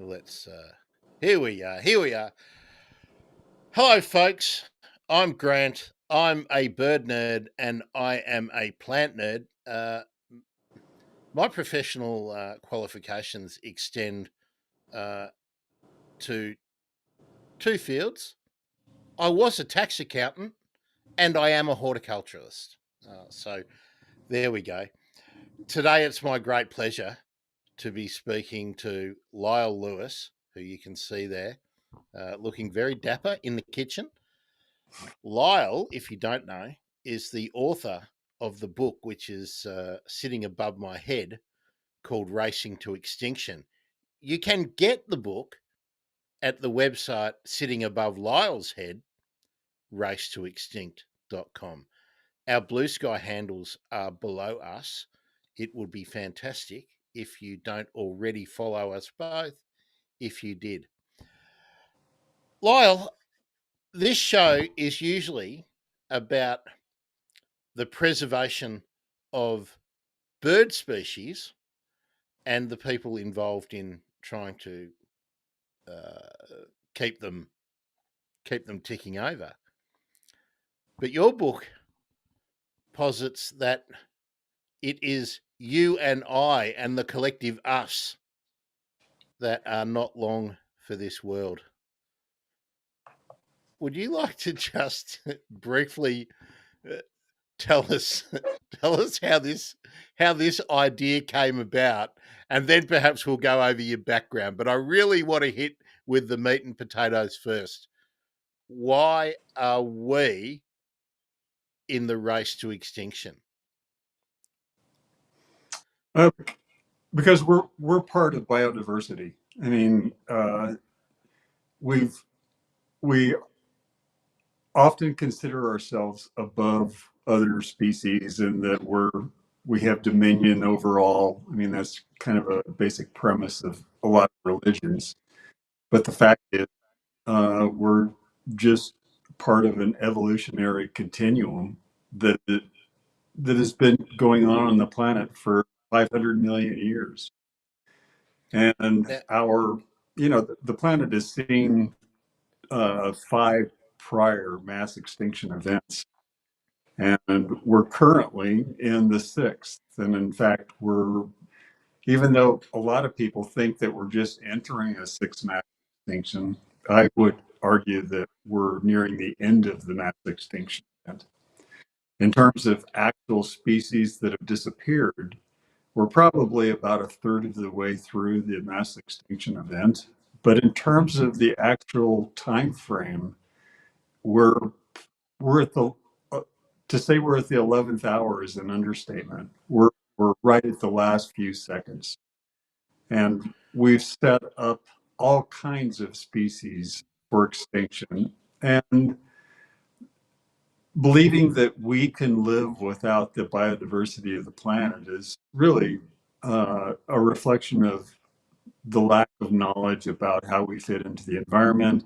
Let's. Here we are. Here we are. Hello, folks. I'm Grant. I'm a bird nerd, and I am a plant nerd. My professional qualifications extend to two fields. I was a tax accountant, and I am a horticulturalist. So there we go. Today, it's my great pleasure to be speaking to Lyle Lewis, who you can see there, looking very dapper in the kitchen. Lyle, if you don't know, is the author of the book which is sitting above my head called Racing to Extinction. You can get the book at the website sitting above Lyle's head, racetoextinct.com. Our Blue Sky handles are below us. It would be fantastic if you don't already follow us both, if you did. Lyle, this show is usually about the preservation of bird species and the people involved in trying to keep them ticking over. But your book posits that it is you and I and the collective us that are not long for this world. Would you like to just briefly tell us how this idea came about, and then perhaps we'll go over your background? But I really want to hit with the meat and potatoes first. Why are we in the race to extinction? Uh, because we're part of biodiversity. I mean, we often consider ourselves above other species, and that we have dominion over all. I mean, that's kind of a basic premise of a lot of religions. But the fact is, we're just part of an evolutionary continuum that has been going on the planet for 500 million years. And Now, the planet has seen five prior mass extinction events, and we're currently in the sixth. And in fact, even though a lot of people think that we're just entering a sixth mass extinction, I would argue that we're nearing the end of the mass extinction event. In terms of actual species that have disappeared, we're probably about a third of the way through the mass extinction event. But in terms of the actual time frame, we're we're at the to say we're at the 11th hour is an understatement. We're right at the last few seconds, and we've set up all kinds of species for extinction. And believing that we can live without the biodiversity of the planet is really a reflection of the lack of knowledge about how we fit into the environment,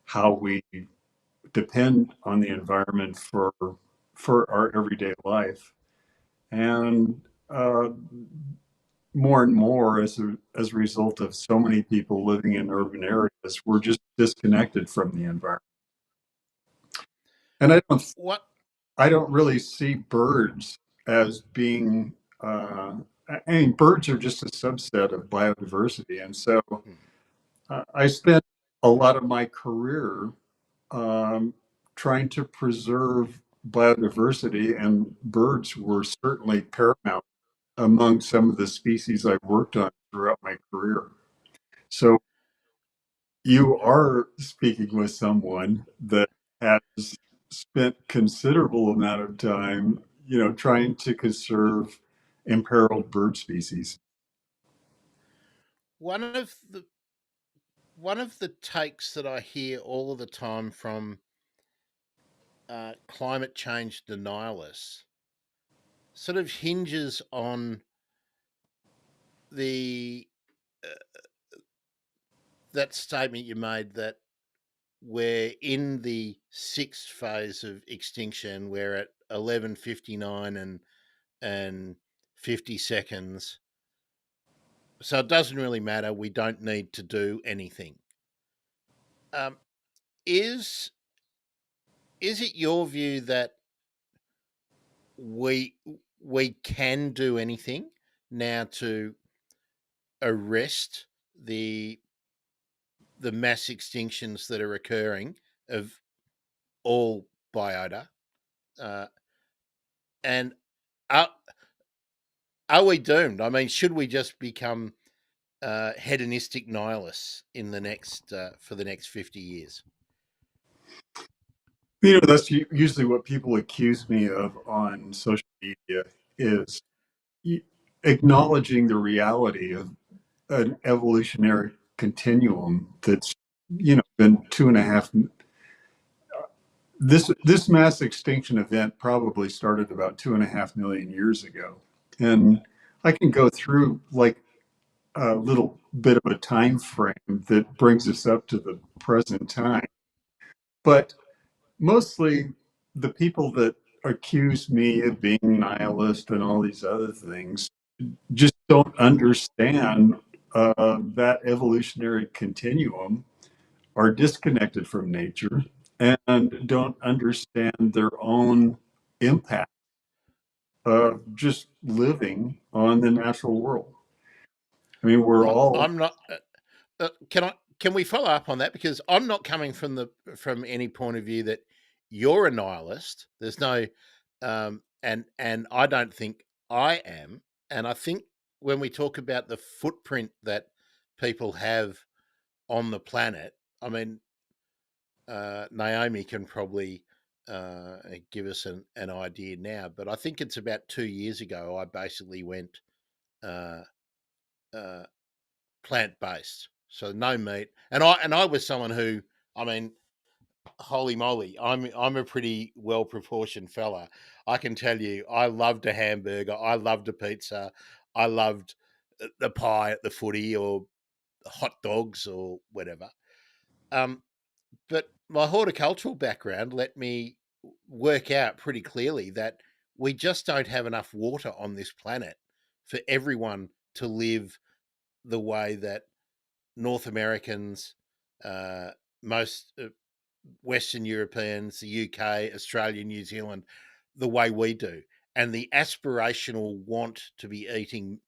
how we depend on the environment for our everyday life, and more and more as a result of so many people living in urban areas, we're just disconnected from the environment. And what? I don't really see birds as being. I mean, birds are just a subset of biodiversity, and so I spent a lot of my career um, trying to preserve biodiversity, and birds were certainly paramount among some of the species I've worked on throughout my career. So you are speaking with someone that has spent considerable amount of time, trying to conserve imperiled bird species. One of the takes that I hear all of the time from climate change denialists sort of hinges on the that statement you made that we're in the sixth phase of extinction. We're at 11:59 and 50 seconds. So it doesn't really matter. We don't need to do anything. Um, is is it your view that we we can do anything now to arrest the the mass extinctions that are occurring of all biota? Uh, and are, are we doomed? I mean, should we just become hedonistic nihilists in the next for the next 50 years? That's usually what people accuse me of on social media is acknowledging the reality of an evolutionary continuum that's been 2.5. This mass extinction event probably started about 2.5 million years ago, and I can go through like a little bit of a time frame that brings us up to the present time. But mostly the people that accuse me of being nihilist and all these other things just don't understand that evolutionary continuum, are disconnected from nature, and don't understand their own impact of just living on the natural world. I mean, we're all. I'm not. Can we follow up on that, because I'm not coming from any point of view that you're a nihilist. There's no, and I don't think I am. And I think when we talk about the footprint that people have on the planet, I mean, Naomi can probably give us an idea now, but I think it's about 2 years ago I basically went uh, uh, plant based, so no meat. And I was someone who, I mean, holy moly, I'm a pretty well proportioned fella. I can tell you, I loved a hamburger, I loved a pizza, I loved the pie at the footy or hot dogs or whatever. Um, but my horticultural background let me work out pretty clearly that we just don't have enough water on this planet for everyone to live the way that North Americans, uh, most Western Europeans, the UK, Australia, New Zealand, the way we do, and the aspirational want to be eating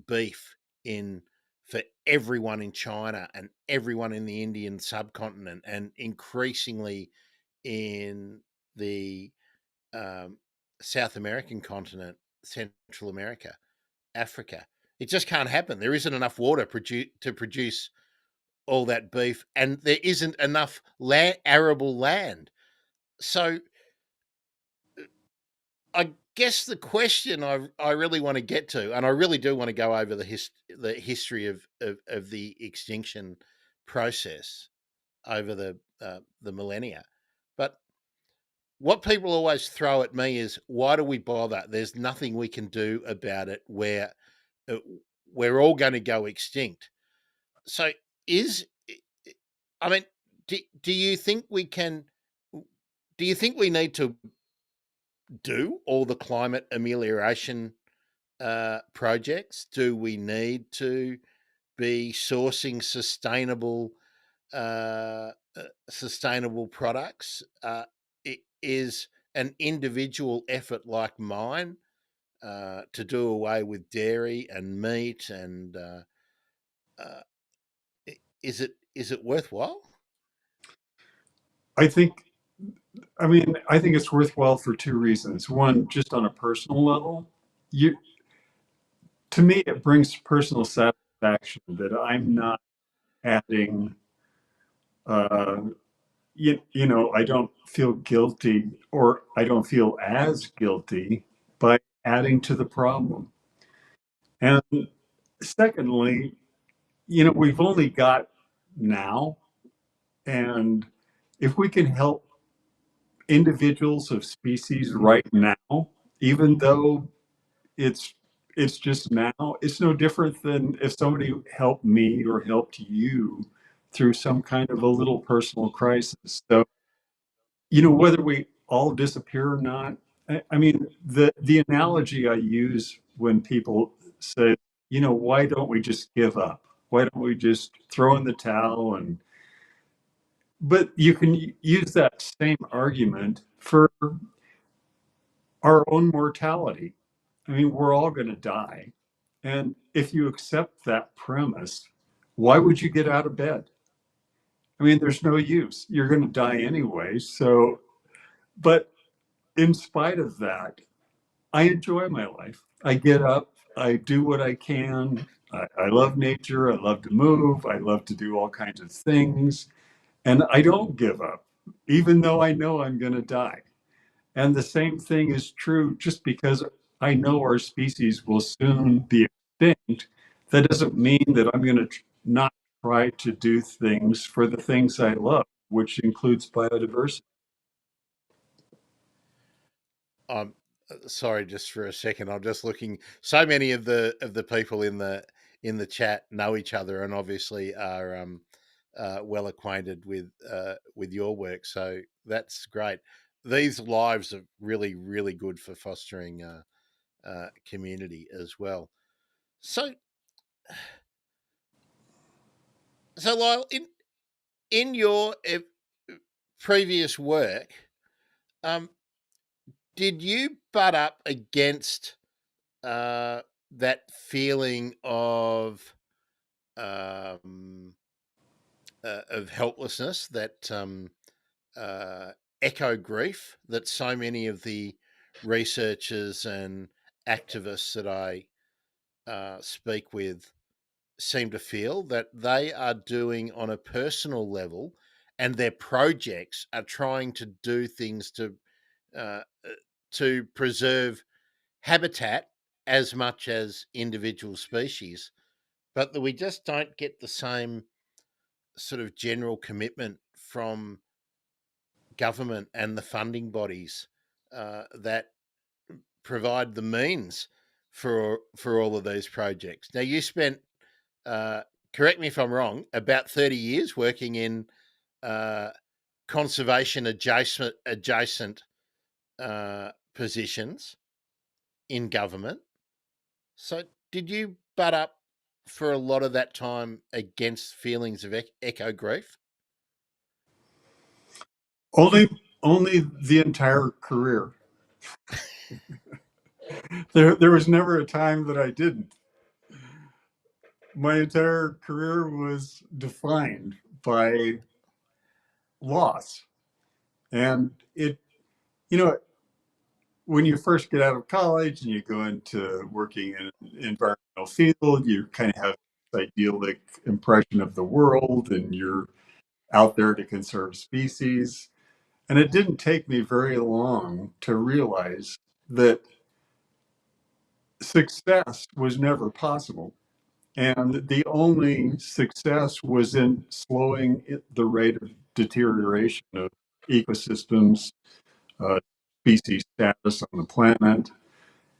beef in for everyone in China and everyone in the Indian subcontinent, and increasingly in the um, South American continent, Central America, Africa. It just can't happen. There isn't enough water to produce all that beef, and there isn't enough arable land. So I guess the question I really want to get to, and I really do want to go over the history of the extinction process over the millennia, but what people always throw at me is, why do we bother? There's nothing we can do about it. Uh, we're all going to go extinct. So is I mean, do you think we can? Do you think we need to do all the climate amelioration projects? Do we need to be sourcing uh, sustainable products? Is an individual effort like mine to do away with dairy and meat and uh, is it worthwhile? I think. I think it's worthwhile for two reasons. One, just on a personal level, you to me it brings personal satisfaction that I'm not adding. Uh, I don't feel guilty, or I don't feel as guilty by adding to the problem. And secondly, we've only got now, and if we can help individuals of species right now, even though it's it's just now, it's no different than if somebody helped me or helped you through some kind of a little personal crisis. So, whether we all disappear or not, I mean, the analogy I use when people say why don't we just give up? Why don't we just throw in the towel? But you can use that same argument for our own mortality. I mean, we're all going to die. And if you accept that premise, why would you get out of bed? I mean, there's no use. You're going to die anyway. So, but in spite of that, I enjoy my life. I get up, I do what I can. I love nature. I love to move. I love to do all kinds of things. And I don't give up, even though I know I'm going to die. And the same thing is true just because I know our species will soon be extinct. That doesn't mean that I'm going to not try to do things for the things I love, which includes biodiversity. I'm sorry, just for a second. I'm just looking. So many of the people in the chat know each other and obviously are well acquainted with your work. So that's great. These lives are really really good for fostering community as well. So so Lyle, in your previous work, um, did you butt up against uh, that feeling um, of helplessness, that uh, echo grief that so many of the researchers and activists that I speak with seem to feel that they are doing on a personal level, and their projects are trying to do things uh, to preserve habitat as much as individual species, but that we just don't get the same sort of general commitment from government and the funding bodies that provide the means for all of these projects. Now, you spent, uh, correct me if I'm wrong, about 30 years working in uh, conservation adjacent positions in government. So, did you butt up for a lot of that time against feelings of echo grief? Only, only the entire career. There was never a time that I didn't. My entire career was defined by loss. And you know, when you first get out of college and you go into working in an environmental field, you kind of have this idyllic impression of the world and you're out there to conserve species. And it didn't take me very long to realize that success was never possible. And the only success was in slowing the rate of deterioration of ecosystems, uh, species status on the planet.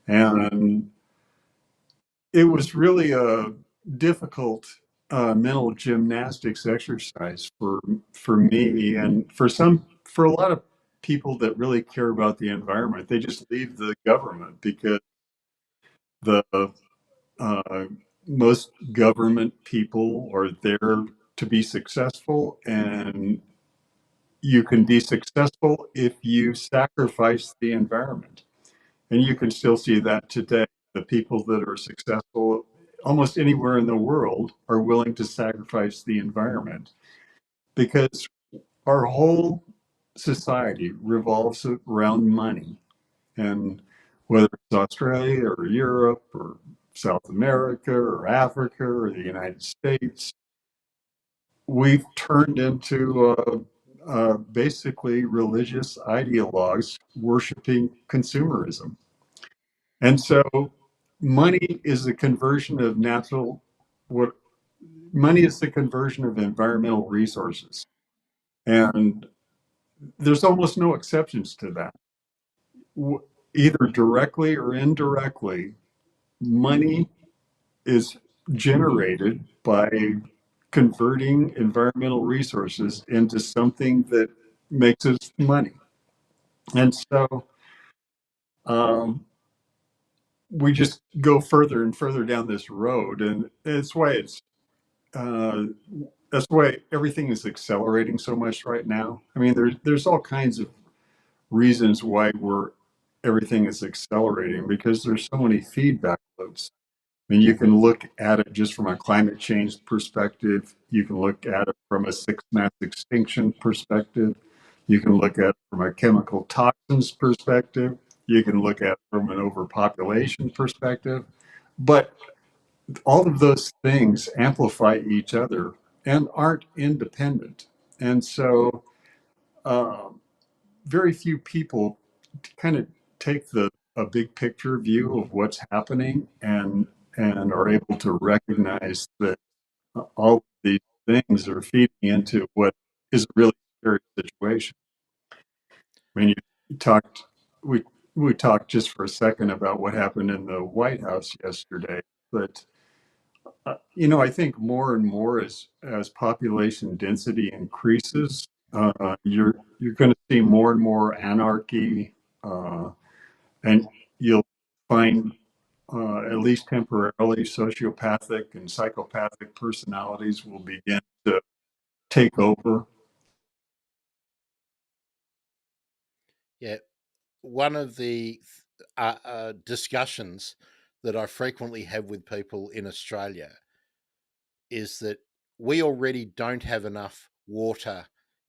And it was really a difficult mental gymnastics exercise for me and for a lot of people that really care about the environment. They just leave the government because the uh, most government people are there to be successful, and you can be successful if you sacrifice the environment. And you can still see that today. The people that are successful almost anywhere in the world are willing to sacrifice the environment because our whole society revolves around money. And whether it's Australia or Europe or South America or Africa or the United States, we've turned into basically religious ideologues worshiping consumerism. And so money is the conversion of natural, what money is the conversion of environmental resources. And there's almost no exceptions to that. Either directly or indirectly, money is generated by converting environmental resources into something that makes us money. And so um, we just go further and further down this road, and uh, that's why everything is accelerating so much right now. I mean, there's all kinds of reasons why everything is accelerating, because there's so many feedback loops. I mean, you can look at it just from a climate change perspective. You can look at it from a sixth mass extinction perspective. You can look at it from a chemical toxins perspective. You can look at it from an overpopulation perspective. But all of those things amplify each other and aren't independent. And so, um, very few people kind of take the a big picture view of what's happening, and are able to recognize that all of these things are feeding into what is a really scary situation. I mean, you talked we we talked just for a second about what happened in the White House yesterday, but I think more and more as population density increases, you're going to see more and more anarchy, uh, and you'll find, at least temporarily, sociopathic and psychopathic personalities will begin to take over. Yeah, one of the discussions that I frequently have with people in Australia is that we already don't have enough water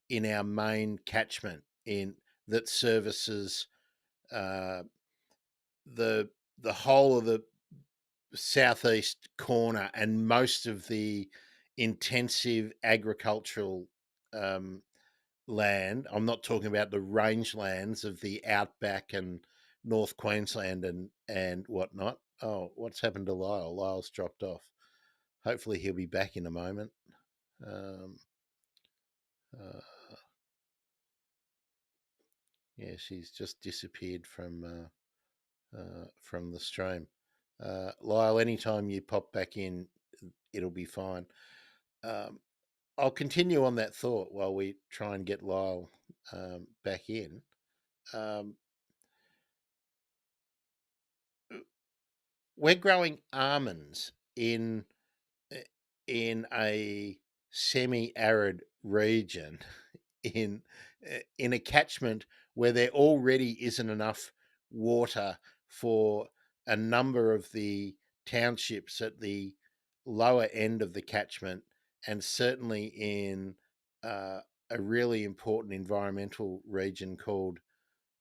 in our main catchment in that services uh, the the whole of the southeast corner and most of the intensive agricultural um, land. I'm not talking about the rangelands of the outback and North Queensland and whatnot. Oh, what's happened to Lyle? Lyle's dropped off. Hopefully, he'll be back in a moment. Um, uh, yeah, she's just disappeared from the stream. Lyle, anytime you pop back in, it'll be fine. Um, I'll continue on that thought while we try and get Lyle back in. Um, we're growing almonds in a semi-arid region in in a catchment where there already isn't enough water for a number of the townships at the lower end of the catchment, and certainly in uh, a really important environmental region called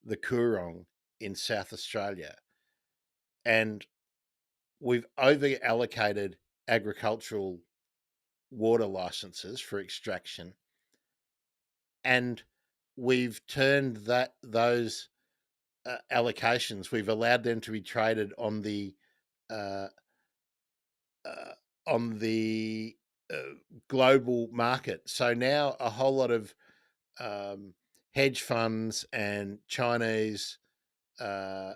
the Coorong in South Australia. And we've over allocated agricultural water licenses for extraction, and we've turned those allocations, we've allowed them to be traded uh, uh, on the global market. So now a whole lot of um, hedge funds and Chinese uh,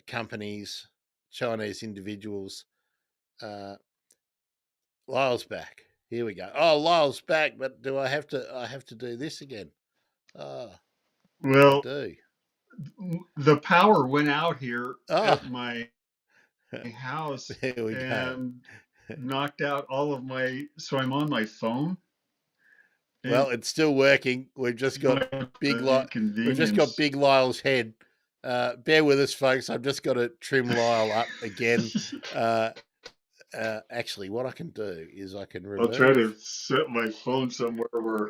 companies, Chinese individuals. Uh, Lyle's back. Here we go. Oh, Lyle's back, but do I have to? I have to do this again. Oh, I Well, do. the power went out here Oh, at my house there we go. and knocked out all of my. So I'm on my phone, and Well, it's still working. We've just got big We've just got inconvenience. big Lyle's head. Bear with us, folks. I've just got to trim Lyle up again. Uh, actually, what I can do is I can I'll try remove. to set my phone somewhere where.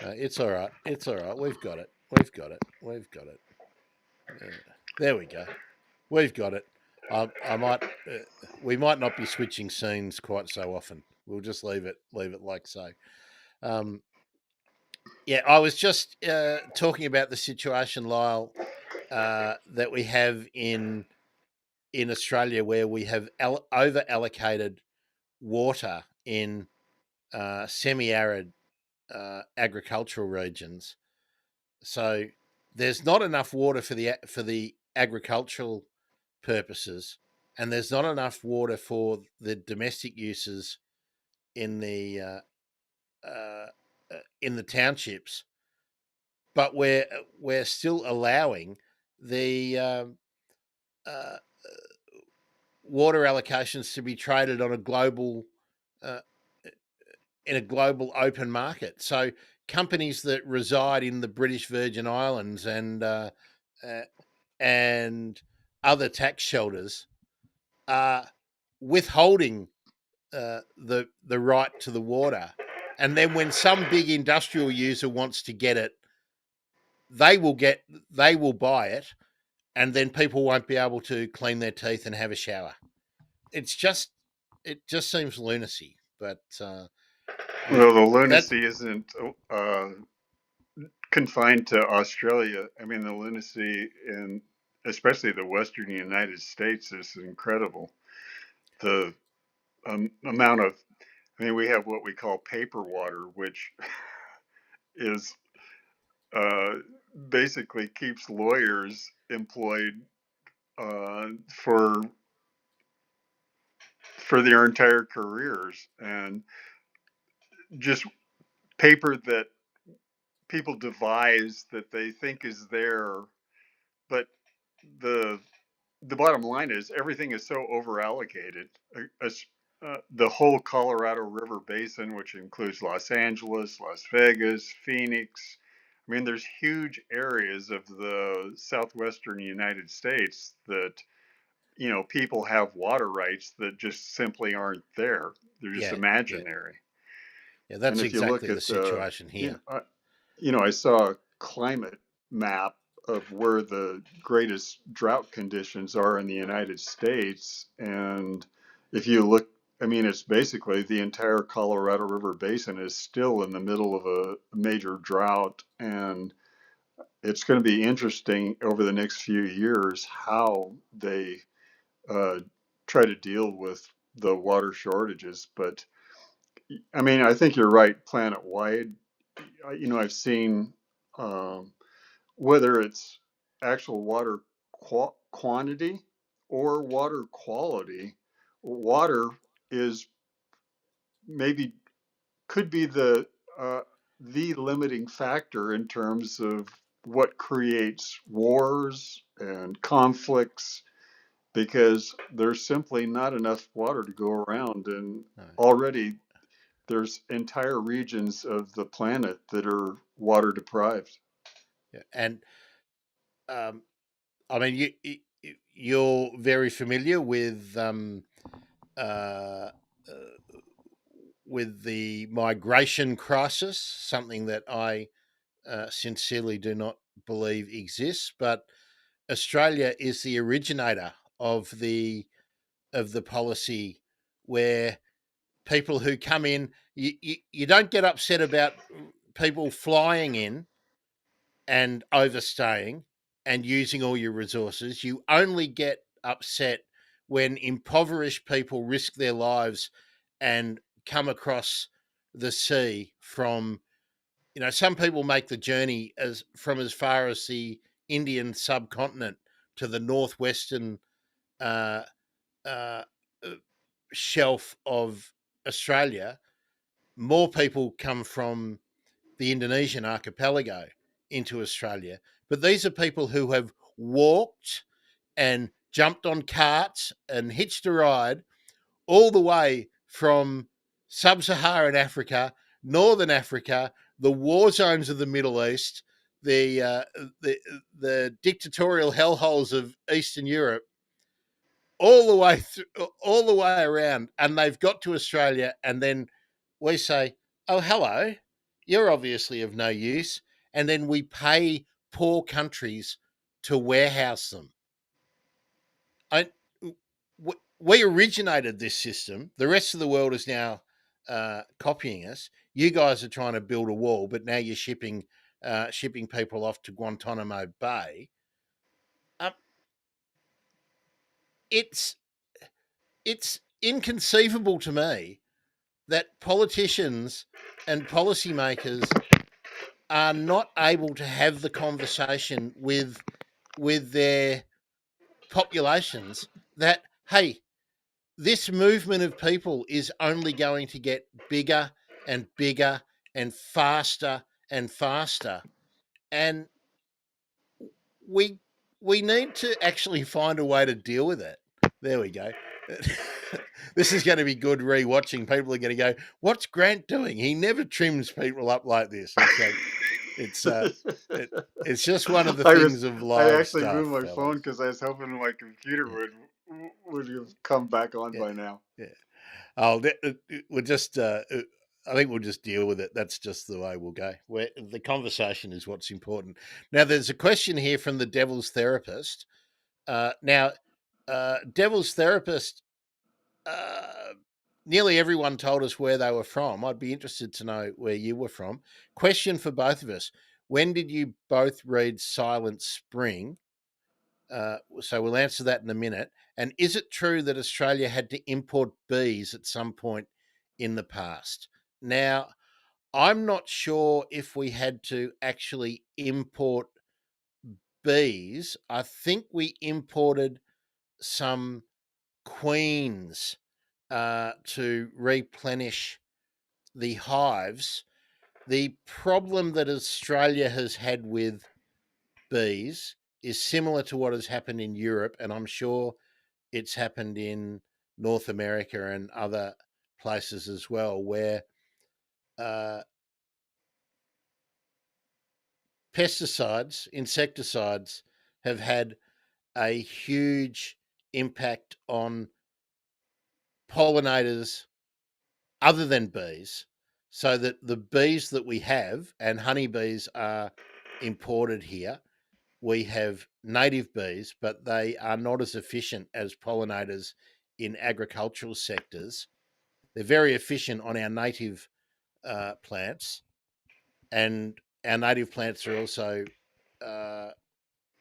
It's all right. It's all right. We've got it. We've got it. We've got it. There we go. We've got it. I might. We might not be switching scenes quite so often. We'll just leave it like so. Um, yeah, I was just talking about the situation, Lyle, that we have in Australia, where we have over allocated water in semi-arid agricultural regions. So there's not enough water for the agricultural purposes, and there's not enough water for the domestic uses in uh, in the townships. But we're still allowing the uh, water allocations to be traded on a global uh, in a global open market. So companies that reside in the British Virgin Islands uh, and other tax shelters are withholding the right to the water, and then when some big industrial user wants to get it, they will get they will buy it, and then people won't be able to clean their teeth and have a shower. It's just it just seems lunacy, but we've Well, the that lunacy isn't confined to Australia. I mean, the lunacy in especially the Western United States is incredible. The amount of, I mean, we have what we call paper water, which is uh, basically keeps lawyers employed for their entire careers, and just paper that people devise that they think is there, but the the bottom line is everything is so over allocated. The whole Colorado River Basin, which includes Los Angeles, Las Vegas, Phoenix. I mean, there's huge areas of the southwestern United States that, people have water rights that just simply aren't there. They're just yeah yeah imaginary. yeah And that's if you look exactly the at situation you here. know, I saw a climate map of where the greatest drought conditions are in the United States. And if you look, I mean, it's basically the entire Colorado River Basin is still in the middle of a major drought. And it's going to be interesting over the next few years how they uh, try to deal with the water shortages. But I mean, I think you're right, planet wide. I've seen um, whether it's actual water quantity or water quality, water is maybe could be uh, the limiting factor in terms of what creates wars and conflicts, because there's simply not enough water to go around, and No, already there's entire regions of the planet that are water deprived. yeah. And um, I mean, you're very familiar uh, with the migration crisis, something that I sincerely do not believe exists. But Australia is the originator of the policy where people who come in, you don't get upset about people flying in and overstaying and using all your resources. You only get upset when impoverished people risk their lives and come across the sea from, some people make the journey as far as the Indian subcontinent to the northwestern uh, uh, uh, shelf of Australia. More people come from the Indonesian archipelago into Australia. But these are people who have walked and jumped on carts and hitched a ride all the way from sub Saharan Africa, Northern Africa, the war zones of the Middle East, the, uh, the, the dictatorial hellholes of Eastern Europe, all the way around, and they've got to Australia, and then we say, "Oh, hello, you're obviously of no use," and then we pay poor countries to warehouse them. I we originated this system. The rest of the world is now copying us. You guys are trying to build a wall, but now you're shipping people off to Guantanamo Bay. Um, it's it's inconceivable to me that politicians and policymakers are not able to have the conversation with their populations that, hey, this movement of people is only going to get bigger and bigger and faster, and we we need to actually find a way to deal with it. There we go. This is going to be good rewatching. People are going to go, "What's Grant doing? He never trims people up like this." And so it's it, it's just one of the I was things of I live actually stuff, moved my phone fellas. because I was hoping my computer Yeah, would have come back on yeah, by now. yeah. Oh, we'll just. I think we'll just deal with it. That's just the way we'll go. The conversation is what's important. Now, there's a question here from the Devil's Therapist. Now, Devil's Therapist. Uh, Nearly everyone told us where they were from. I'd be interested to know where you were from. Question for both of us: when did you both read Silent Spring? So we'll answer that in a minute. And is it true that Australia had to import bees at some point in the past? Now, I'm not sure if we had to actually import bees. I think we imported some queens to replenish the hives. The problem that Australia has had with bees is similar to what has happened in Europe, and I'm sure it's happened in North America and other places as well, where uh, pesticides, insecticides have had a huge impact on pollinators other than bees, so that the bees that we have, and honeybees are imported here, we have native bees, but they are not as efficient as pollinators in agricultural sectors. They're very efficient on our native plants, and our native plants are also uh,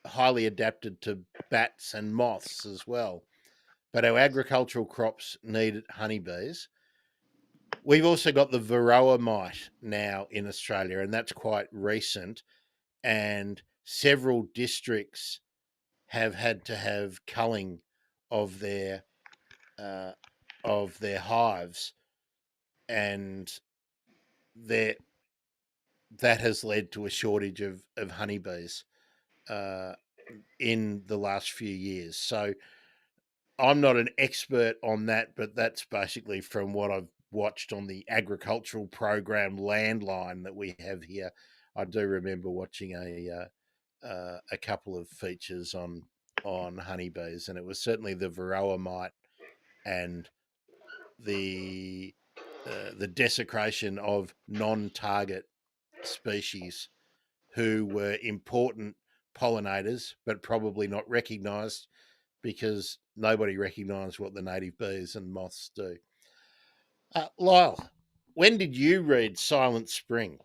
highly adapted to bats and moths as well. But our agricultural crops need honeybees. We've also got the varroa mite now in Australia, and that's quite recent. And several districts have had to have culling of their uh, hives, and that has led to a shortage of honeybees uh, in the last few years. So I'm not an expert on that, but that's basically from what I've watched on the agricultural program Landline that we have here. I do remember watching a couple of features on honeybees, and it was certainly the varroa mite and the the desecration of non-target species who were important pollinators, but probably not recognised because nobody recognised what the native bees and moths do. Lyle, when did you read Silent Spring?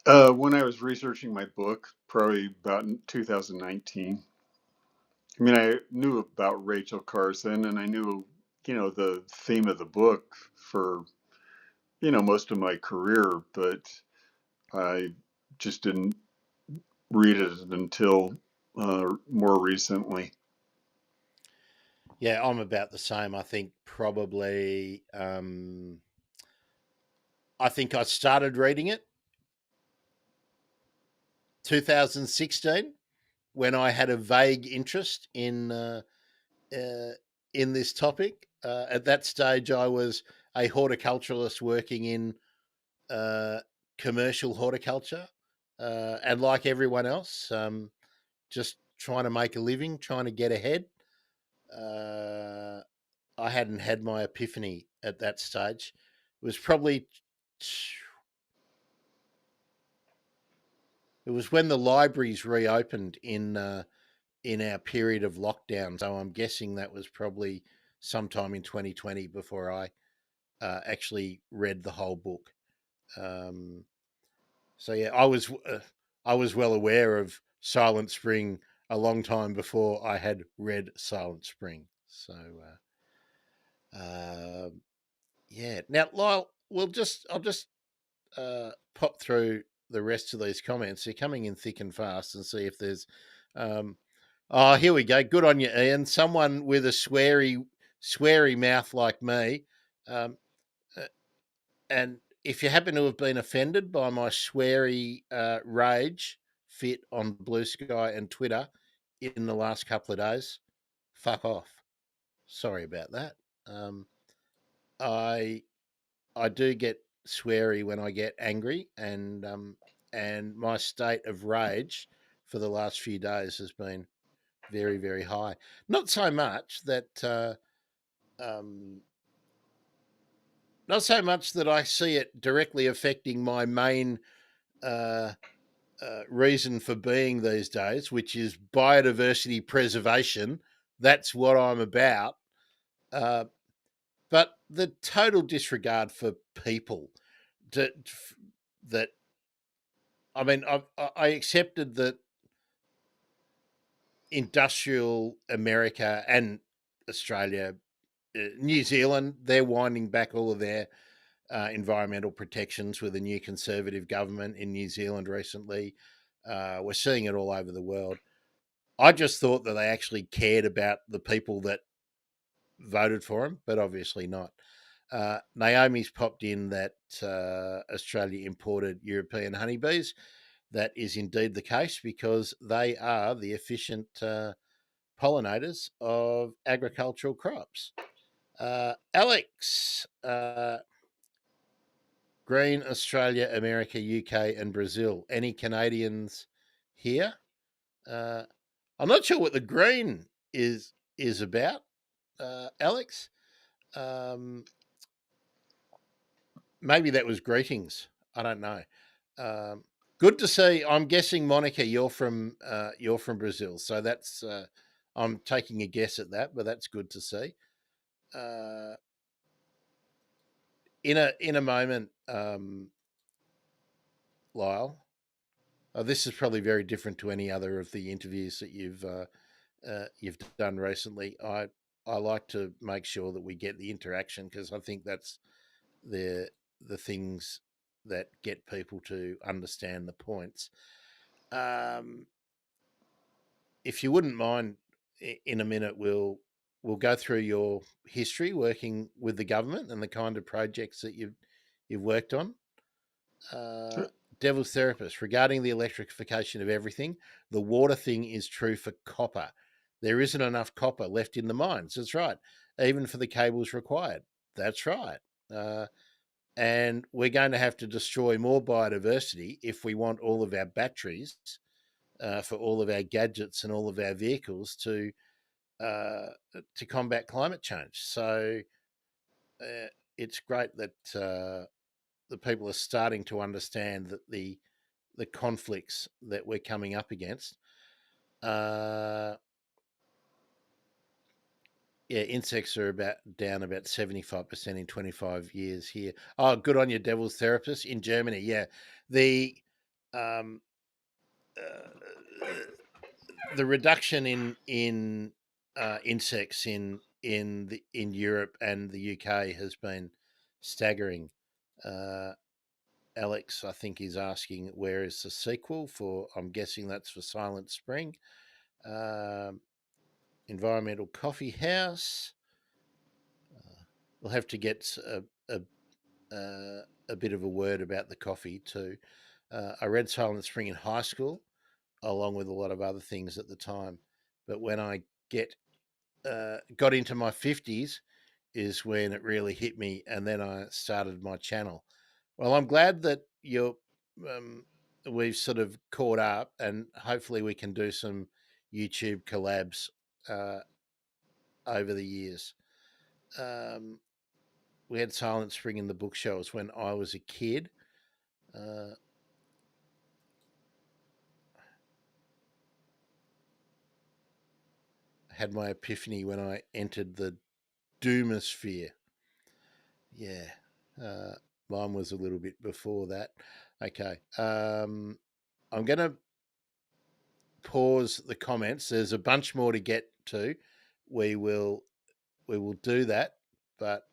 When I was researching my book, probably about in 2019. I mean, I knew about Rachel Carson, and I knew, the theme of the book for, most of my career, but I just didn't read it until more recently. Yeah, I'm about the same. I think probably. I think I started reading it 2016 when I had a vague interest uh, in this topic. At that stage, I was a horticulturalist working in uh, commercial horticulture, and like everyone else, just trying to make a living, trying to get ahead. Uh, I hadn't had my epiphany at that stage. It was probably it was when the libraries reopened in our period of lockdown. So I'm guessing that was probably sometime in 2020 before I actually read the whole book. Um, so yeah, I was well aware of Silent Spring a long time before I had read Silent Spring. So yeah. Now, Lyle, I'll just pop through the rest of these comments. They're coming in thick and fast, and see if there's. Um, oh, here we go. Good on you, Ian. Someone with a sweary mouth like me. Um, uh, and if you happen to have been offended by my sweary rage, fit on Blue Sky and Twitter in the last couple of days, fuck off. Sorry about that. I I do get sweary when I get angry, and my state of rage for the last few days has been very, very high. Not so much that um, not so much that I see it directly affecting my main uh, reason for being these days, which is biodiversity preservation. That's what I'm about. Uh, but the total disregard for people to, that I mean, I accepted that industrial America and Australia, New Zealand, they're winding back all of their environmental protections with a new conservative government in New Zealand recently. We're seeing it all over the world. I just thought that they actually cared about the people that voted for him, but obviously not. Naomi's popped in that Australia imported European honeybees. That is indeed the case because they are the efficient pollinators of agricultural crops. Alex, Green, Australia, America, UK, and Brazil. Any Canadians here? Uh, I'm not sure what the green is about, Alex. Um, Maybe that was greetings. I don't know. Um, Good to see. I'm guessing, Monica, you're from Brazil, so that's I'm taking a guess at that, but that's good to see. Uh, in a moment, Lyle. This is probably very different to any other of the interviews that you've done recently. I like to make sure that we get the interaction because I think that's the the things that get people to understand the points. Um, if you wouldn't mind, in a minute, we'll go through your history working with the government and the kind of projects that you've worked on. Uh, Devil's Therapist, regarding the electrification of everything, the water thing is true for copper. There isn't enough copper left in the mines. That's right. Even for the cables required. That's right. Uh, and we're going to have to destroy more biodiversity if we want all of our batteries for all of our gadgets and all of our vehicles uh, to combat climate change. So it's great that the people are starting to understand that the conflicts that we're coming up against. Uh, yeah, insects are down about 75% in 25 years here. Oh, good on your Devil's Therapist in Germany. Yeah, the um, the reduction in insects in Europe and the UK has been staggering. Uh, Alex, I think, is asking where is the sequel for. I'm guessing that's for Silent Spring. Um, Environmental Coffee House. We'll have to get a bit of a word about the coffee too. I read Silent Spring in high school, along with a lot of other things at the time. But when I got into my 50s, is when it really hit me, and then I started my channel. Well, I'm glad that um, we've sort of caught up, and hopefully we can do some YouTube collabs uh, over the years. Um, we had Silent Spring in the bookshelves when I was a kid. Uh, had my epiphany when I entered the Doomosphere. Yeah, uh, mine was a little bit before that. Okay, I'm going to pause the comments. There's a bunch more to get to. We will we will do that, but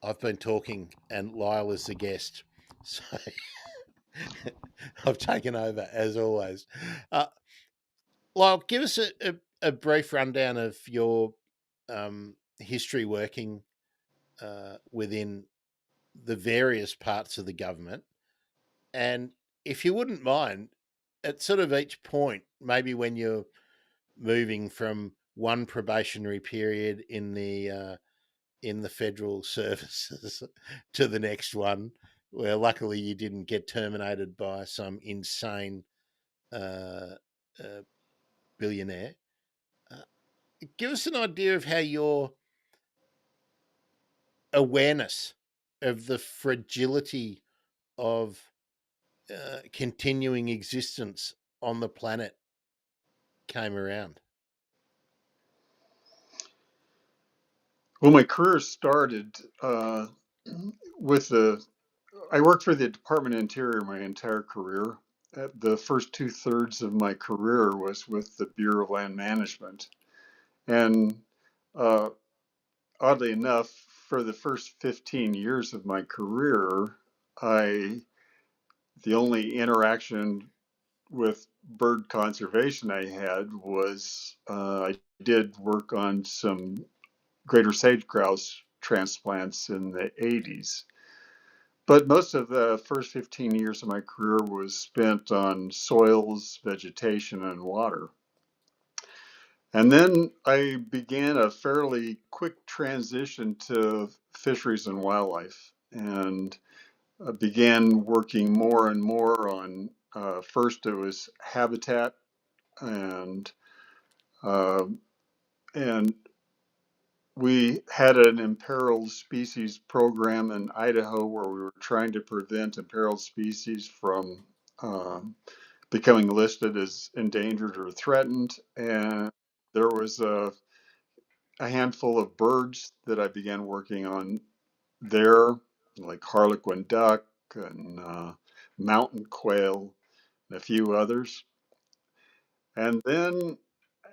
I've been talking and Lyle is the guest, so I've taken over as always. Uh, Lyle, give us a brief rundown of your history working within the various parts of the government, and if you wouldn't mind, at sort of each point, maybe when you're moving from one probationary period in the federal services to the next one, where luckily you didn't get terminated by some insane uh, uh, billionaire. Uh, Give us an idea of how your awareness of the fragility of continuing existence on the planet came around. Well, my career started with I worked for the Department of Interior my entire career. The first two-thirds of my career was with the Bureau of Land Management. And uh, oddly enough, for the first 15 years of my career, I the only interaction with bird conservation I had was I did work on some greater sage grouse transplants in the 80s. But most of the first 15 years of my career was spent on soils, vegetation, and water. And then I began a fairly quick transition to fisheries and wildlife and began working more and more on first it was habitat and uh, and we had an imperiled species program in Idaho where we were trying to prevent imperiled species from um, becoming listed as endangered or threatened. And there was a handful of birds that I began working on there, like harlequin duck and mountain quail and a few others. And then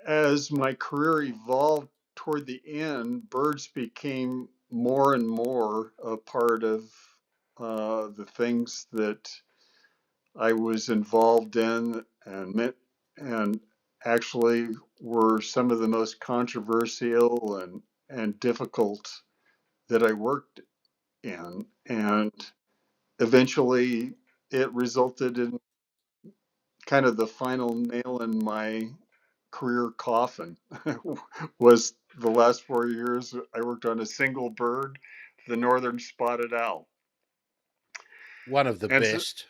as my career evolved toward the end, birds became more and more a part of the things that I was involved in and actually were some of the most controversial and difficult that I worked in. And eventually it resulted in kind of the final nail in my career coffin was the last 4 years I worked on a single bird, the northern spotted owl. One of the And so, best,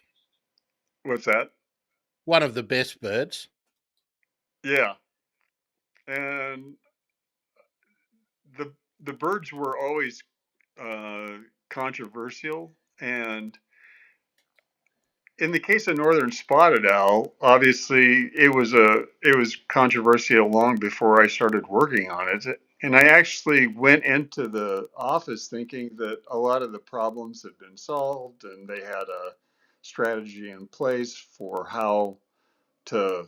what's that? one of the best birds. Yeah, and the the birds were always uh, controversial, and in the case of northern spotted owl, obviously it was controversial long before I started working on it. And I actually went into the office thinking that a lot of the problems had been solved and they had a strategy in place for how to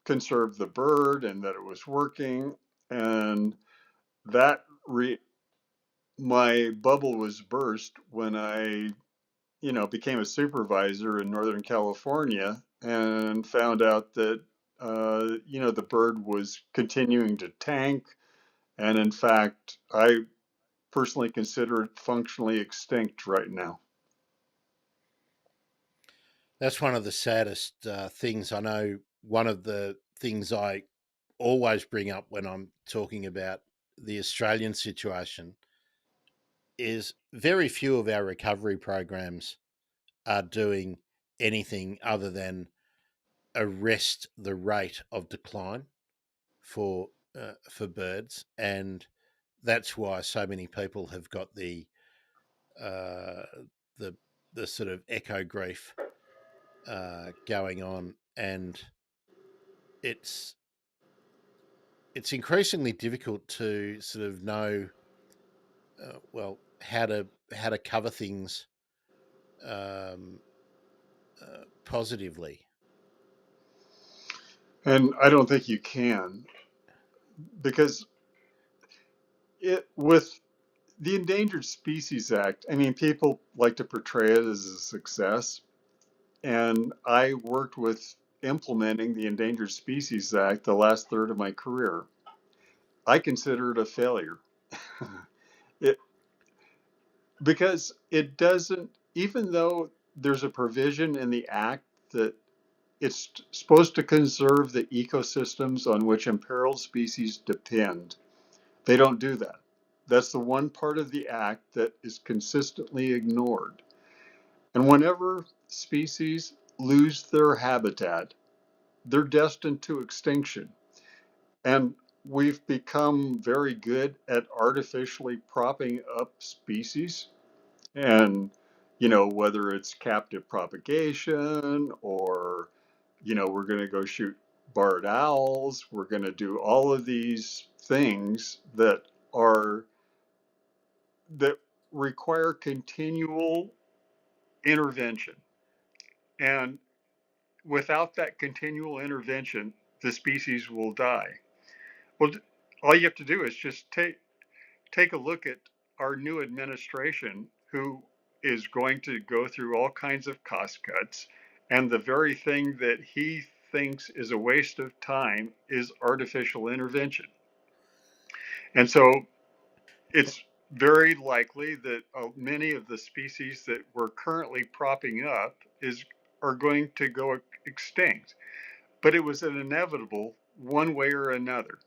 conserve the bird and that it was working. And that my bubble was burst when I became a supervisor in Northern California and found out that, the bird was continuing to tank. And in fact, I personally consider it functionally extinct right now. That's one of the saddest things. I know one of the things I always bring up when I'm talking about the Australian situation is very few of our recovery programs are doing anything other than arrest the rate of decline for birds, and that's why so many people have got uh, the the sort of echo grief going on, and it's it's increasingly difficult to sort of know well how to cover things um, positively. And I don't think you can because it with the Endangered Species Act, I mean, people like to portray it as a success. And I worked with implementing the Endangered Species Act the last third of my career. I consider it a failure. it because it doesn't, even though there's a provision in the act that it's supposed to conserve the ecosystems on which imperiled species depend. They don't do that. That's the one part of the act that is consistently ignored. And whenever species lose their habitat, they're destined to extinction. And we've become very good at artificially propping up species. And, whether it's captive propagation or, we're going to go shoot barred owls, we're going to do all of these things that require continual intervention. And without that continual intervention, the species will die. Well, all you have to do is just take a look at our new administration, who is going to go through all kinds of cost cuts, and the very thing that he thinks is a waste of time is artificial intervention. And so it's very likely that many of the species that we're currently propping up are going to go extinct. But it was an inevitable one way or another.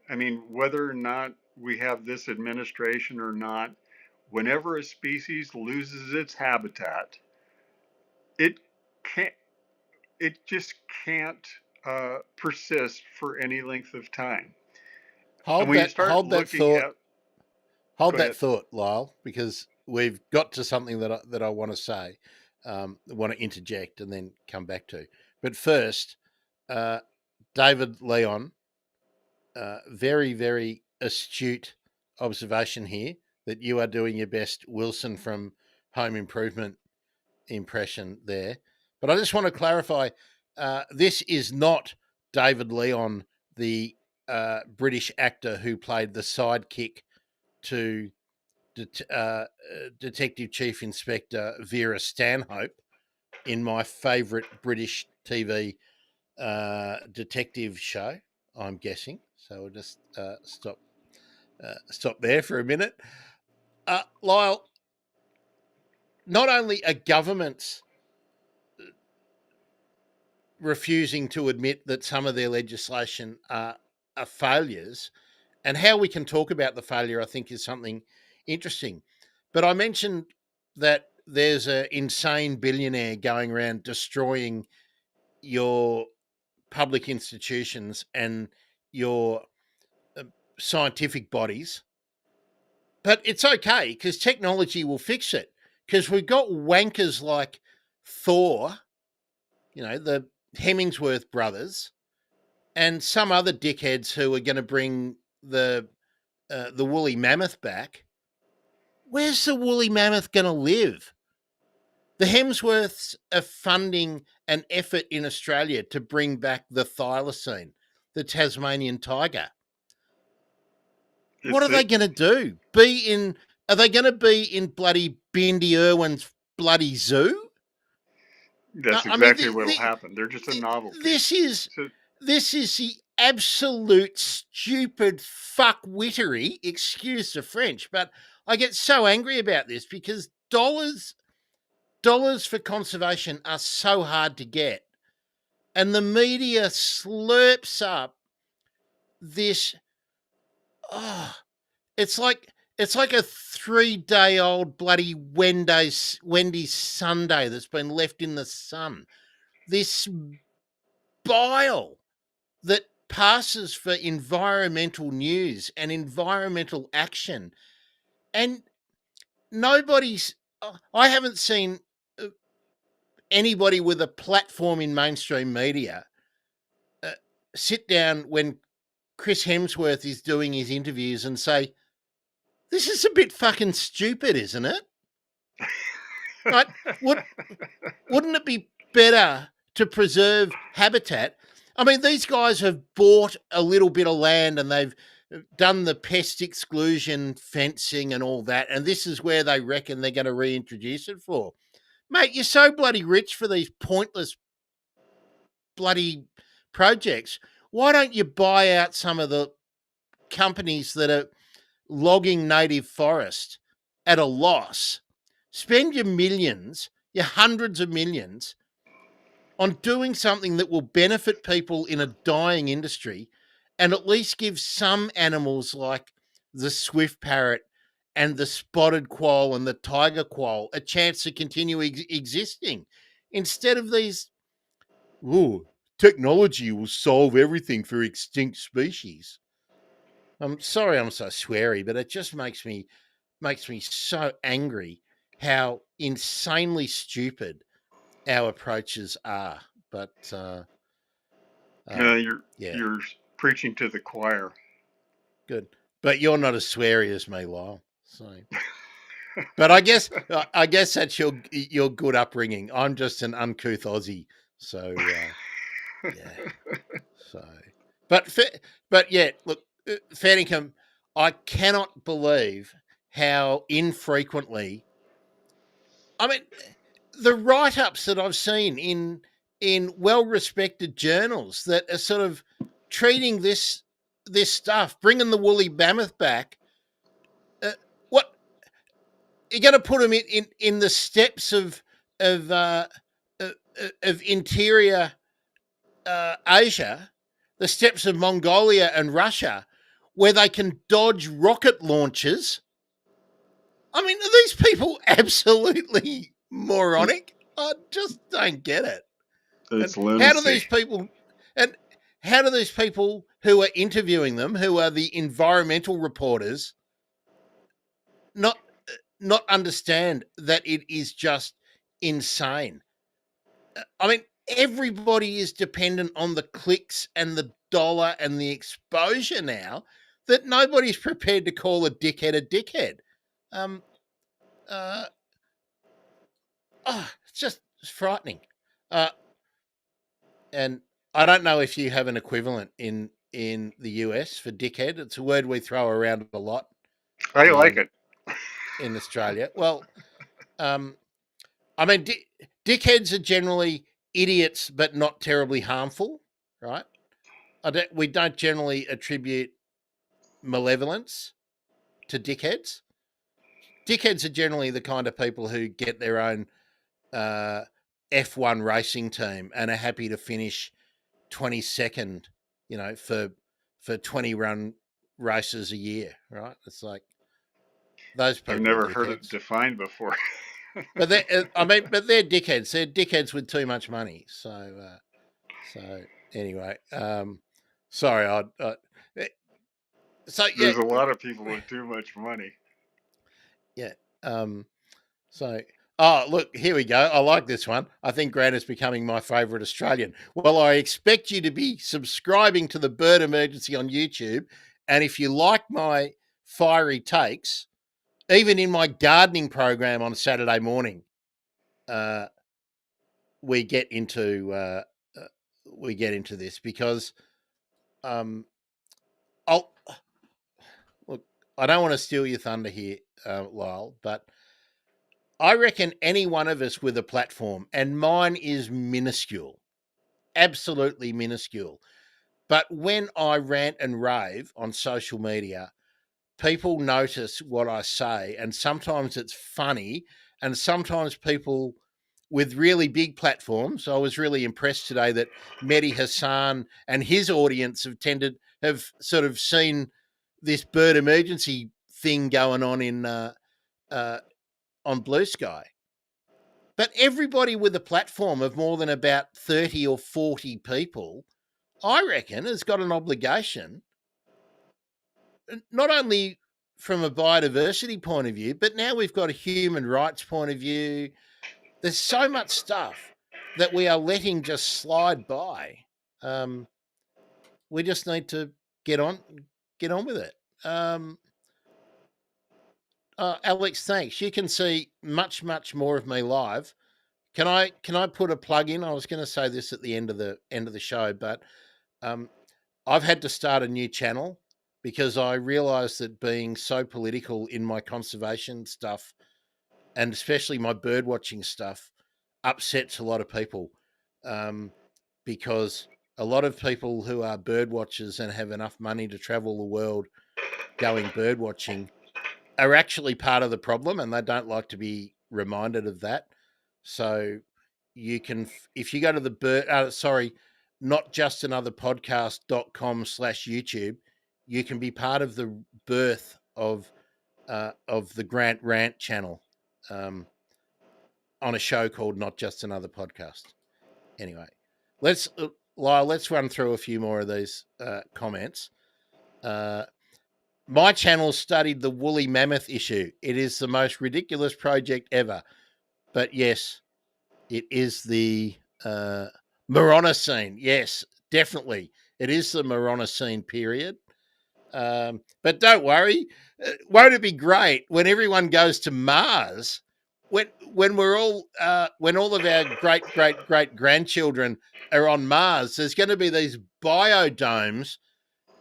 I mean, whether or not we have this administration or not, whenever a species loses its habitat, it can't. It just can't persist for any length of time. And Hold when you that start hold that looking thought. at, Hold go that ahead. thought, Lyle, because we've got to something that I want to say, want to interject and then come back to. But first, uh, David Leon, very, very astute observation here that you are doing your best Wilson from Home Improvement impression there. But I just want to clarify, this is not David Leon, the British actor who played the sidekick to Detective Chief Inspector Vera Stanhope in my favourite British TV detective show. I'm guessing. So we'll just stop there for a minute. Lyle, not only are governments refusing to admit that some of their legislation are failures, and how we can talk about the failure, I think, is something interesting. But I mentioned that there's an insane billionaire going around destroying your public institutions and your uh, scientific bodies. But it's okay because technology will fix it. Because we've got wankers like Thor, the Hemmingsworth brothers, and some other dickheads who are going to bring the woolly mammoth back. Where's the woolly mammoth going to live? The Hemsworths are funding an effort in Australia to bring back the thylacine, the Tasmanian tiger. What It's are they going to do? Are they going to be in bloody Bindi Irwin's bloody zoo? That's I mean, exactly what will happen. They're just a novelty. this is So this is the absolute stupid fuckwittery. Excuse the French, but I get so angry about this because dollars for conservation are so hard to get, and the media slurps up this. Oh, it's like a 3-day old bloody Wendy's Sunday that's been left in the sun. This bile that passes for environmental news and environmental action, and nobody's. I haven't seen anybody with a platform in mainstream media uh, sit down when Chris Hemsworth is doing his interviews and say, "This is a bit fucking stupid, isn't it?" Right? Wouldn't it be better to preserve habitat? I mean, these guys have bought a little bit of land and they've done the pest exclusion fencing and all that, and this is where they reckon they're going to reintroduce it for. Mate, you're so bloody rich for these pointless bloody projects. Why don't you buy out some of the companies that are logging native forest at a loss? Spend your millions, your hundreds of millions, on doing something that will benefit people in a dying industry and at least give some animals like the swift parrot and the spotted quoll and the tiger quoll a chance to continue existing instead of these, ooh, technology will solve everything for extinct species. I'm sorry I'm so sweary, but it just makes me so angry how insanely stupid our approaches are. But You're yeah, you're preaching to the choir. good. But you're not as sweary as me, Lyle. So, but I guess that's your good upbringing. I'm just an uncouth Aussie. So yeah. So, but but yeah, look, Fanningham, I cannot believe how infrequently. I mean, the write-ups that I've seen in well-respected journals that are sort of treating this stuff, bringing the woolly mammoth back. What you're going to put them in the steppes of uh, uh, of interior Asia, the steppes of Mongolia and Russia, where they can dodge rocket launches. I mean, are these people absolutely moronic? I just don't get it. And It's how do lunacy. these people and how do these people who are interviewing them, who are the environmental reporters, not not understand that it is just insane? I mean, everybody is dependent on the clicks and the dollar and the exposure now that nobody's prepared to call a dickhead a dickhead. Um, uh, it's frightening. Uh, and I don't know if you have an equivalent in the US for dickhead. It's a word we throw around a lot I like in it. in Australia. Well, um, I mean, dickheads are generally idiots, but not terribly harmful, right? We don't generally attribute malevolence to dickheads. Dickheads are generally the kind of people who get their own uh, F1 racing team and are happy to finish 22nd, for 20 run races a year, right? It's like those I've people are never heard it dickheads. defined before. But but they're dickheads. They're dickheads with too much money. So anyway, sorry, eh, so yeah, There's a lot of people with too much money. yeah. So, oh, look, here we go. I like this one. I think Grant is becoming my favourite Australian. Well, I expect you to be subscribing to the Bird Emergency on YouTube. And if you like my fiery takes, even in my gardening program on Saturday morning, uh, we get into uh, we get into this because um, I'll look. I don't want to steal your thunder here, Lyle, but I reckon any one of us with a platform, and mine is minuscule, absolutely minuscule. But when I rant and rave on social media, people notice what I say, and sometimes it's funny, and sometimes people with really big platforms. I was really impressed today that Mehdi Hassan and his audience have sort of seen this bird emergency thing going on uh, on Blue Sky. But everybody with a platform of more than about 30 or 40 people, I reckon, has got an obligation, not only from a biodiversity point of view, but now we've got a human rights point of view. There's so much stuff that we are letting just slide by. Um, we just need to get on get on with it. Um, Alex, thanks. You can see much more of me live. Can I put a plug in? I was going to say this at the end of the show, but um, I've had to start a new channel because I realised that being so political in my conservation stuff and especially my bird watching stuff upsets a lot of people, because a lot of people who are bird watchers and have enough money to travel the world going bird watching are actually part of the problem, and they don't like to be reminded of that. So you can, if you go to the notjustanotherpodcast.com/YouTube, you can be part of the birth of the Grant Rant channel on a show called Not Just Another Podcast. Anyway, Lyle, let's run through a few more of these comments. My channel studied the woolly mammoth issue. It is the most ridiculous project ever. But yes, it is the Moronocene. Yes, definitely. It is the Moronocene period. But don't worry. Won't it be great when everyone goes to Mars? When we're all when all of our great grandchildren are on Mars, there's going to be these biodomes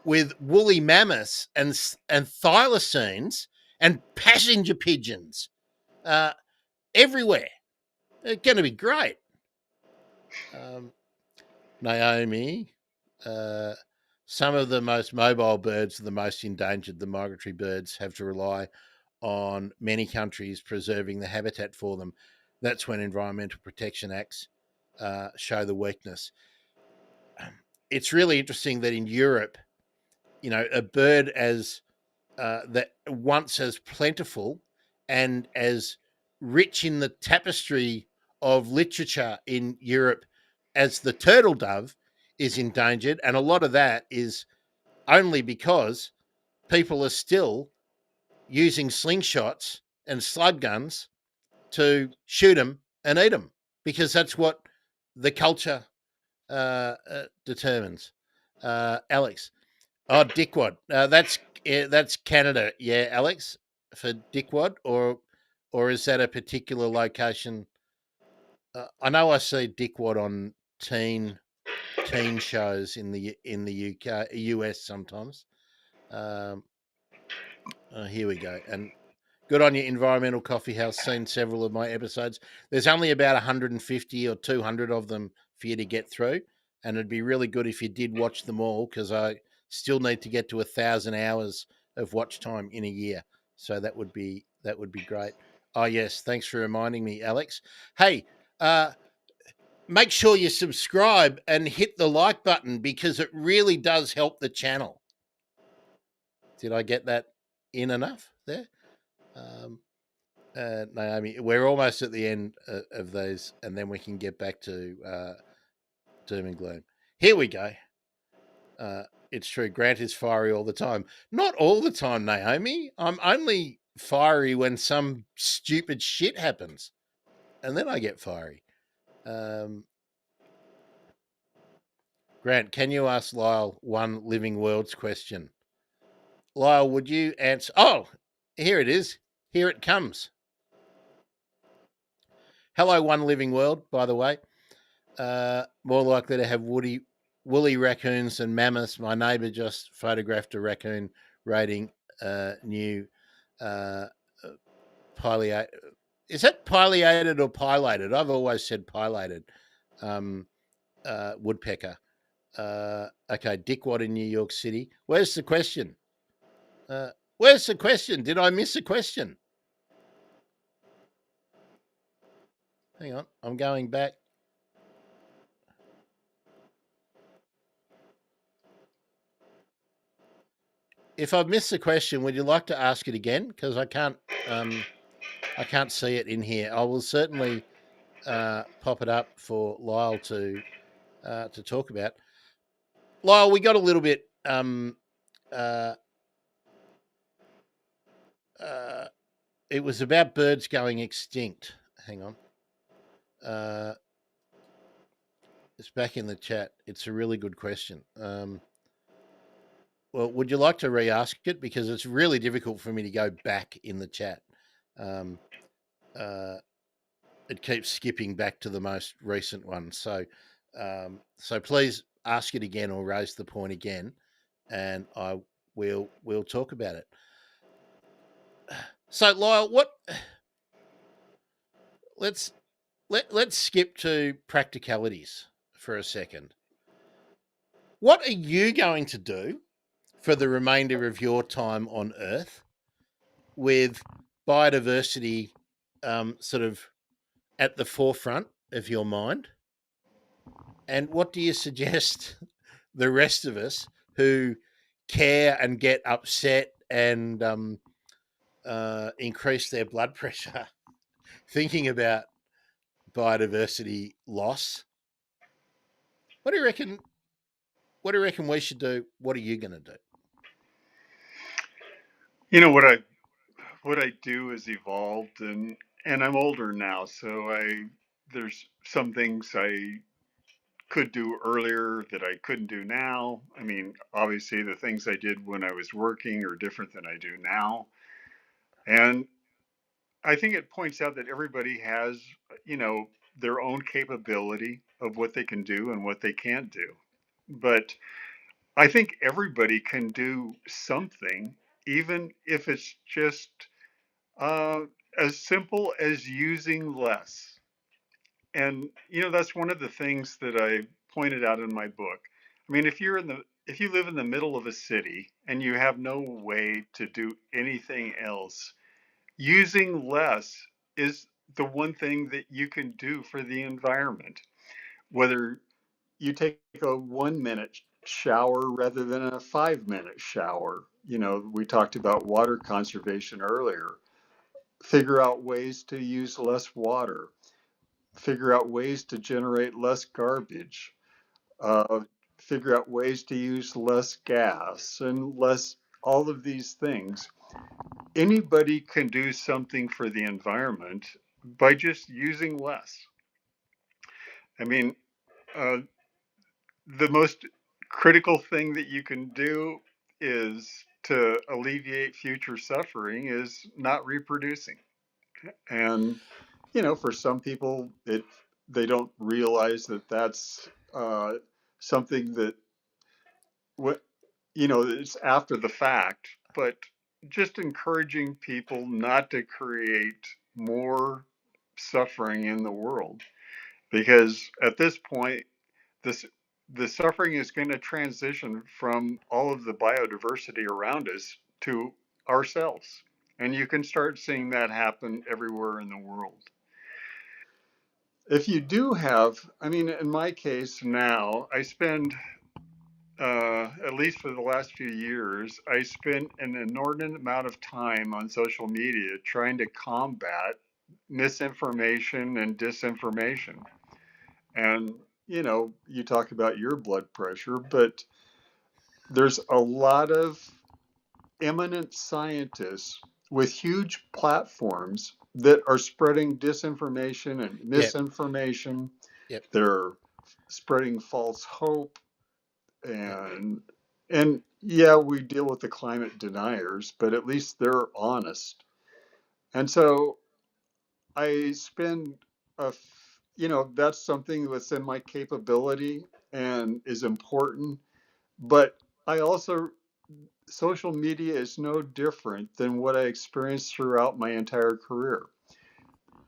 with woolly mammoths and thylacines and passenger pigeons everywhere. It's going to be great. Naomi, some of the most mobile birds are the most endangered. The migratory birds have to rely on many countries preserving the habitat for them. That's when environmental protection acts show the weakness. It's really interesting that in Europe, a bird as that once as plentiful and as rich in the tapestry of literature in Europe as the turtle dove is endangered. And a lot of that is only because people are still using slingshots and slug guns to shoot them and eat them, because that's what the culture determines. Alex, dickwad. That's Canada, yeah, Alex, for dickwad, or is that a particular location? I know I see dickwad on teen shows in the UK, US sometimes. Here we go. And good on you, Environmental Coffee House. Seen several of my episodes. There's only about 150 or 200 of them for you to get through, and it'd be really good if you did watch them all, because I still need to get to 1,000 hours of watch time in a year. So that would be great. Oh yes, thanks for reminding me, Alex. Hey, make sure you subscribe and hit the like button, because it really does help the channel. Did I get that in enough there? Naomi, we're almost at the end of these, and then we can get back to doom and gloom. Here we go. It's true. Grant is fiery all the time. Not all the time, Naomi. I'm only fiery when some stupid shit happens, and then I get fiery. Grant, can you ask Lyle one Living Worlds question? Lyle, would you answer? Oh, here it is. Here it comes. Hello, One Living World, by the way. More likely to have woolly raccoons than mammoths. My neighbour just photographed a raccoon raiding new pileated. Is that pileated or pilated? I've always said pilated. Woodpecker. Okay, dickwad in New York City. Where's the question? Where's the question? Did I miss a question? Hang on, I'm going back. If I've missed the question, would you like to ask it again? Because I can't see it in here. I will certainly pop it up for Lyle to talk about. Lyle, we got a little bit. It was about birds going extinct. Hang on. It's back in the chat. It's a really good question. Well, would you like to re-ask it? Because it's really difficult for me to go back in the chat. It keeps skipping back to the most recent one. So please ask it again, or raise the point again, and we'll talk about it. So Lyle, let's skip to practicalities for a second. What are you going to do for the remainder of your time on Earth with biodiversity sort of at the forefront of your mind? And what do you suggest the rest of us who care and get upset and increase their blood pressure thinking about biodiversity loss? What do you reckon? What do you reckon we should do? What are you going to do? You know what I do has evolved, and I'm older now, so I there's some things I could do earlier that I couldn't do now. I mean, obviously the things I did when I was working are different than I do now. And I think it points out that everybody has, you know, their own capability of what they can do and what they can't do. But I think everybody can do something, even if it's just uh, as simple as using less. And you know, that's one of the things that I pointed out in my book. I mean, if you live in the middle of a city and you have no way to do anything else, using less is the one thing that you can do for the environment. Whether you take a 1 minute shower rather than a 5 minute shower. You know, we talked about water conservation earlier. Figure out ways to use less water, figure out ways to generate less garbage, uh, figure out ways to use less gas and less all of these things. Anybody can do something for the environment by just using less. I mean, uh, the most critical thing that you can do is to alleviate future suffering is not reproducing. And you know, for some people, it they don't realize that that's something that what you know it's after the fact. But just encouraging people not to create more suffering in the world, because at this point, this the suffering is going to transition from all of the biodiversity around us to ourselves, and you can start seeing that happen everywhere in the world. If you do have, I mean, in my case now, I spend, at least for the last few years, I spend an inordinate amount of time on social media trying to combat misinformation and disinformation. And, you know, you talk about your blood pressure, but there's a lot of eminent scientists with huge platforms that are spreading disinformation and Yep. misinformation. Yep. They're spreading false hope, Yep. and yeah, we deal with the climate deniers, but at least they're honest. And so I spend you know, that's something that's in my capability and is important. But I also social media is no different than what I experienced throughout my entire career.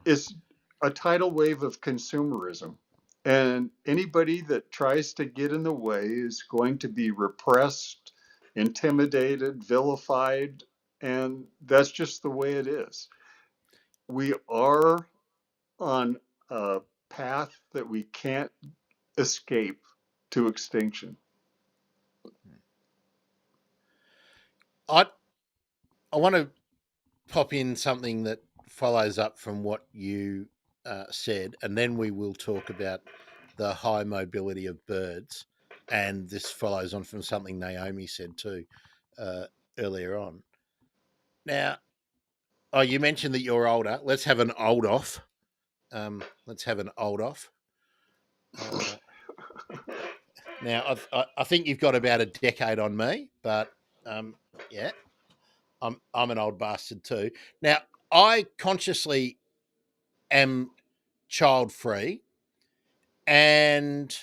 It's a tidal wave of consumerism. And anybody that tries to get in the way is going to be repressed, intimidated, vilified, and that's just the way it is. We are on a path that we can't escape to extinction. I I want to pop in something that follows up from what you said, and then we will talk about the high mobility of birds. And this follows on from something Naomi said too uh, earlier on. Now, oh, you mentioned that you're older. Let's have an old off. Let's have an old off. Uh, now, I think you've got about a decade on me, but yeah, I'm an old bastard too. Now, I consciously am child free, and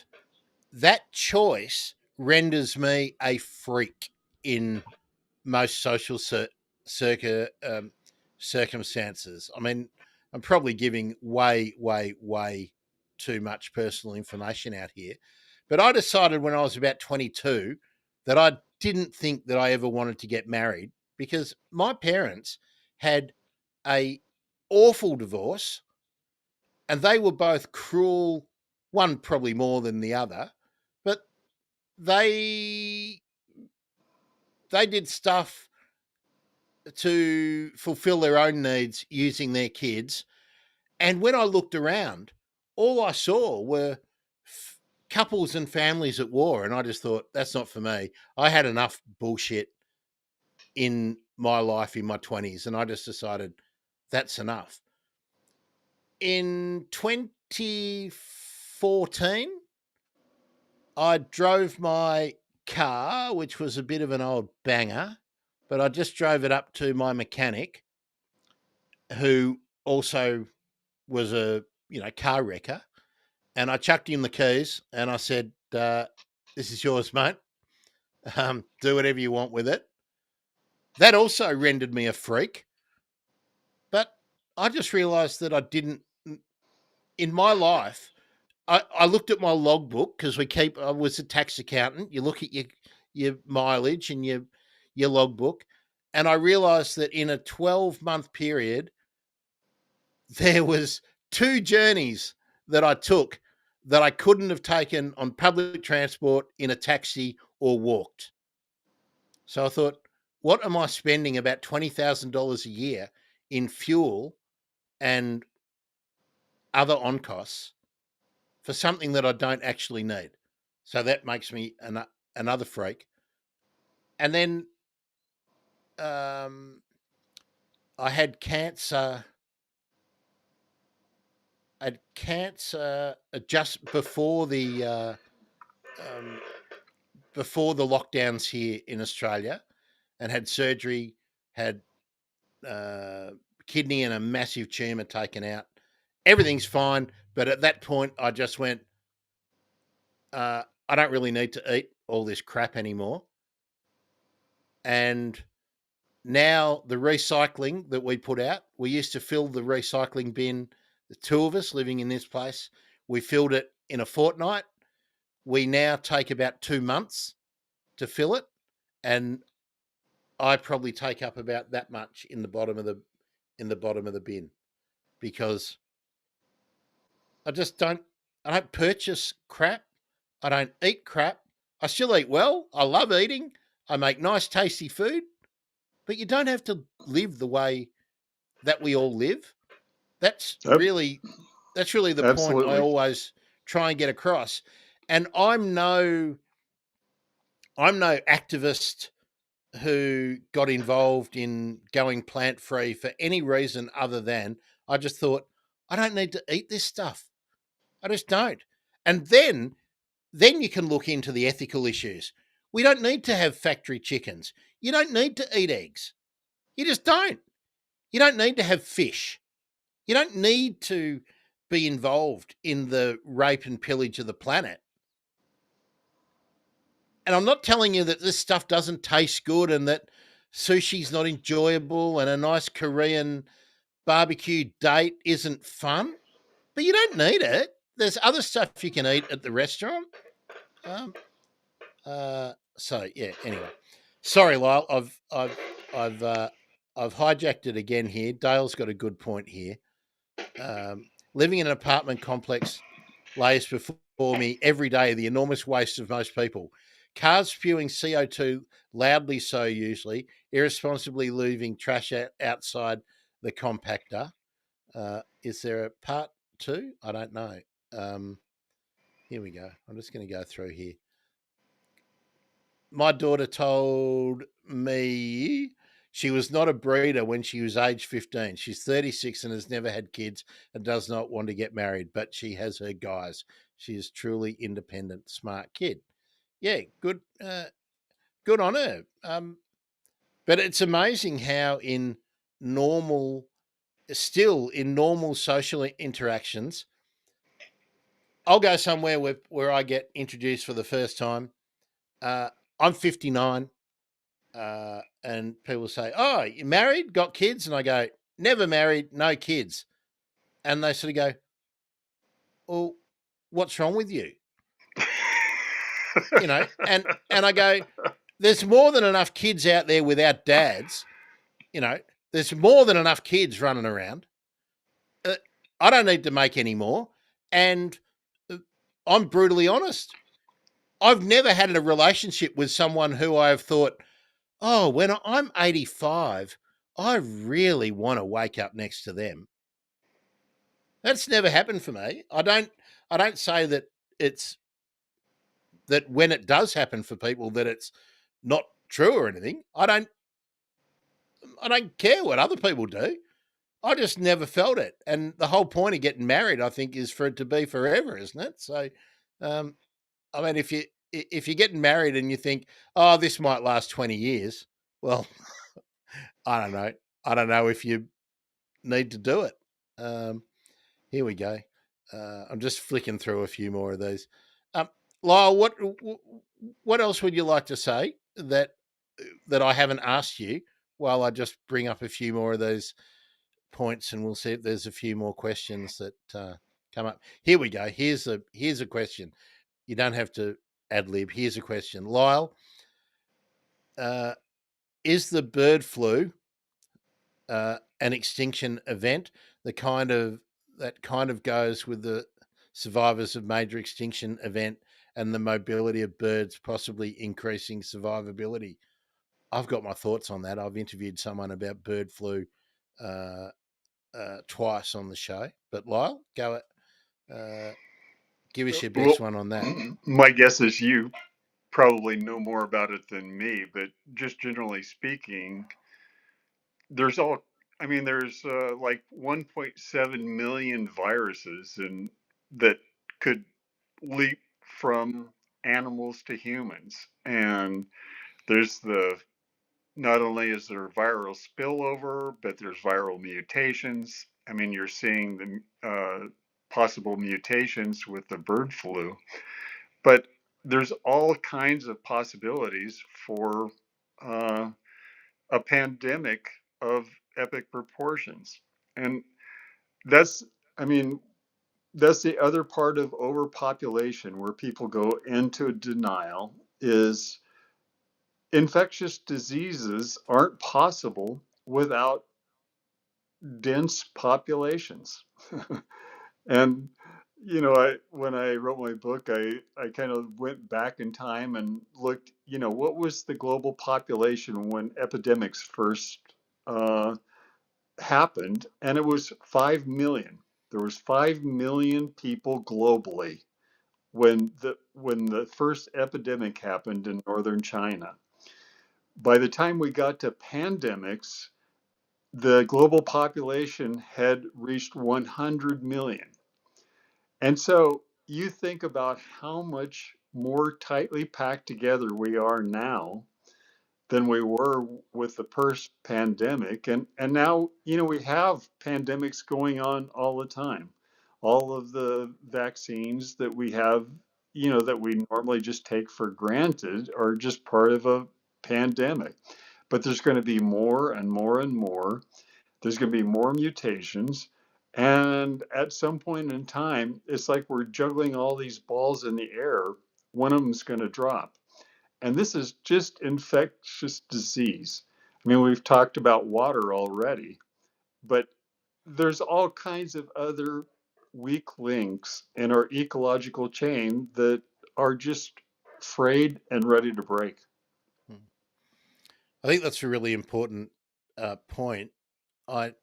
that choice renders me a freak in most social circa, circumstances. I mean, I'm probably giving way too much personal information out here, but I decided when I was about 22 that I didn't think that I ever wanted to get married because my parents had a awful divorce, and they were both cruel, one probably more than the other, but they did stuff to fulfill their own needs using their kids. And when I looked around, all I saw were couples and families at war. And I just thought, that's not for me. I had enough bullshit in my life in my 20s. And I just decided that's enough. In 2014, I drove my car, which was a bit of an old banger, but I just drove it up to my mechanic, who also was a car wrecker, and I chucked him the keys and I said, "This is yours, mate. Do whatever you want with it." That also rendered me a freak, but I just realised that I didn't in my life. I looked at my logbook because I was a tax accountant. You look at your mileage and your logbook, and I realised that in a 12-month period, there was 2 journeys that I took that I couldn't have taken on public transport, in a taxi, or walked. So I thought, what am I spending about $20,000 a year in fuel and other on costs for something that I don't actually need? So that makes me another freak. And then I had cancer. I had cancer just before the lockdowns here in Australia, and had surgery, had kidney and a massive tumour taken out. Everything's fine, but at that point, I just went, I don't really need to eat all this crap anymore. And now the recycling that we put out, we used to fill the recycling bin, the 2 of us living in this place, we filled it in a fortnight. We now take about 2 months to fill it, and I probably take up about that much in the bottom of the bin, because I don't purchase crap. I don't eat crap. I still eat well. I love eating. I make nice, tasty food, but you don't have to live the way that we all live. That's Yep, really the point I absolutely. always try and get across. And I'm no activist who got involved in going plant free for any reason other than I just thought, I don't need to eat this stuff. I just don't. And then you can look into the ethical issues. We don't need to have factory chickens. You don't need to eat eggs. You just don't. You don't need to have fish. You don't need to be involved in the rape and pillage of the planet. And I'm not telling you that this stuff doesn't taste good and that sushi's not enjoyable and a nice Korean barbecue date isn't fun, but you don't need it. There's other stuff you can eat at the restaurant. So yeah. Anyway, sorry, Lyle. I've hijacked it again here. Dale's got a good point here. Living in an apartment complex lays before me every day the enormous waste of most people. Cars spewing CO2 loudly, so usually irresponsibly leaving trash outside the compactor. Is there a part 2? I don't know. Here we go. I'm just going to go through here. My daughter told me she was not a breeder when she was age 15. She's 36 and has never had kids and does not want to get married, but she has her guys. She is truly independent, smart kid. Yeah, good on her. But it's amazing how in normal social interactions, I'll go somewhere where I get introduced for the first time. I'm 59. And people say, "Oh, you married, got kids?" And I go, "Never married, no kids." And they sort of go, "Well, what's wrong with you?" And I go, "There's more than enough kids out there without dads. There's more than enough kids running around. I don't need to make any more. And I'm brutally honest. I've never had a relationship with someone who I've thought, oh, when I'm 85, I really want to wake up next to them. That's never happened for me. I don't say that it's that when it does happen for people that it's not true or anything. I don't care what other people do. I just never felt it. And the whole point of getting married, I think, is for it to be forever, isn't it? So, I mean, if you're getting married and you think, oh, this might last 20 years, well, I don't know. I don't know if you need to do it. Here we go. I'm just flicking through a few more of these. Lyle, what else would you like to say that I haven't asked you? While I just bring up a few more of those points, and we'll see if there's a few more questions that come up. Here we go. Here's a question. You don't have to ad lib. Here's a question, Lyle. Is the bird flu an extinction event? That kind of goes with the survivors of major extinction event and the mobility of birds possibly increasing survivability. I've got my thoughts on that. I've interviewed someone about bird flu twice on the show. But Lyle, go give us your Well, best one on that. my guess is you probably know more about it than me, but just generally speaking, there's all I mean, there's like 1.7 million viruses and that could leap from animals to humans. And there's the not only is there viral spillover, but there's viral mutations. I mean, you're seeing the possible mutations with the bird flu, but there's all kinds of possibilities for uh, a pandemic of epic proportions. And that's, I mean, that's the other part of overpopulation where people go into denial is infectious diseases aren't possible without dense populations. And I when I wrote my book, I kind of went back in time and looked, what was the global population when epidemics first uh, happened, and it was 5 million. There was 5 million people globally when the first epidemic happened in northern China. By the time we got to pandemics, the global population had reached 100 million. And so you think about how much more tightly packed together we are now than we were with the first pandemic. And now, we have pandemics going on all the time. All of the vaccines that we have, that we normally just take for granted are just part of a pandemic. But there's going to be more and more and more. There's going to be more mutations. And at some point in time, it's like we're juggling all these balls in the air. One of them's going to drop. And this is just infectious disease. I mean, we've talked about water already, but there's all kinds of other weak links in our ecological chain that are just frayed and ready to break. I think that's a really important point. I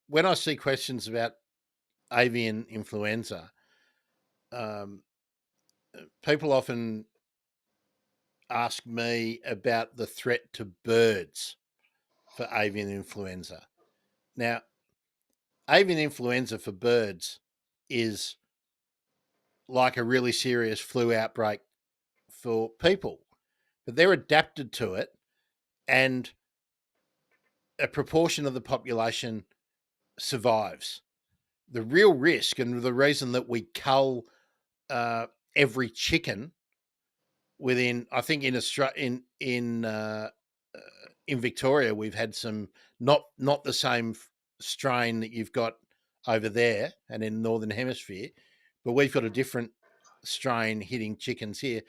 When I see questions about avian influenza, um, people often ask me about the threat to birds for avian influenza. Now, avian influenza for birds is like a really serious flu outbreak for people, but they're adapted to it, and a proportion of the population survives. The real risk, and the reason that we cull every chicken within, I think in Australia, in Victoria, we've had some not the same strain that you've got over there and in Northern Hemisphere, but we've got a different strain hitting chickens here.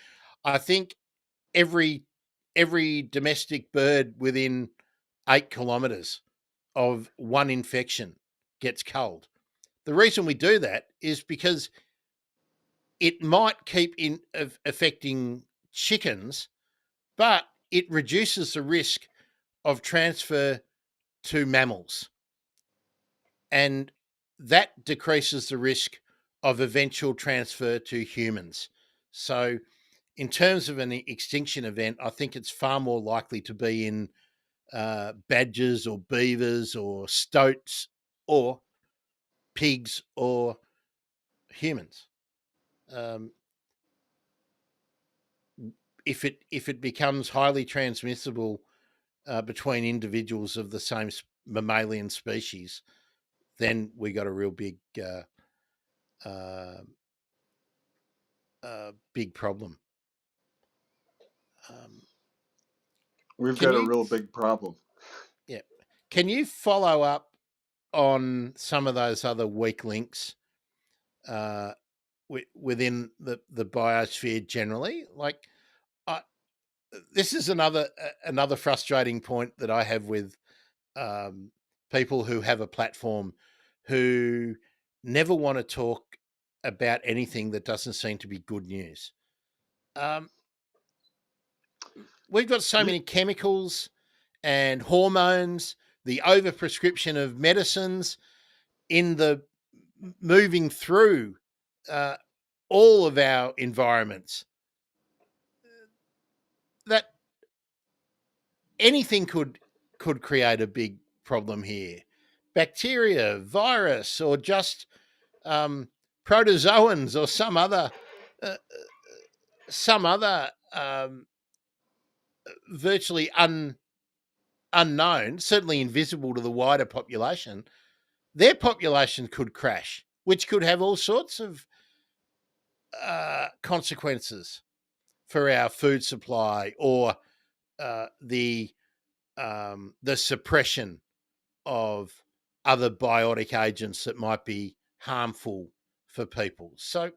I think every domestic bird within 8 kilometres of one infection gets culled. The reason we do that is because it might keep affecting chickens, but it reduces the risk of transfer to mammals, and that decreases the risk of eventual transfer to humans. So, in terms of an extinction event, I think it's far more likely to be in badgers or beavers or stoats or pigs or humans. Um, if it becomes highly transmissible between individuals of the same mammalian species, then we got a real uh, big problem. We've Can got a you, real big problem. yeah, can you follow up on some of those other weak links uh, within the biosphere generally? Like, I, this is another frustrating point that I have with people who have a platform who never want to talk about anything that doesn't seem to be good news. Um, we've got so many chemicals and hormones, the overprescription of medicines in the moving through uh, all of our environments that anything could create a big problem here. Bacteria, virus, or just protozoans, or uh, some other virtually unknown, certainly invisible to the wider population. Their population could crash, which could have all sorts of consequences for our food supply, or the suppression of other biotic agents that might be harmful for people. So,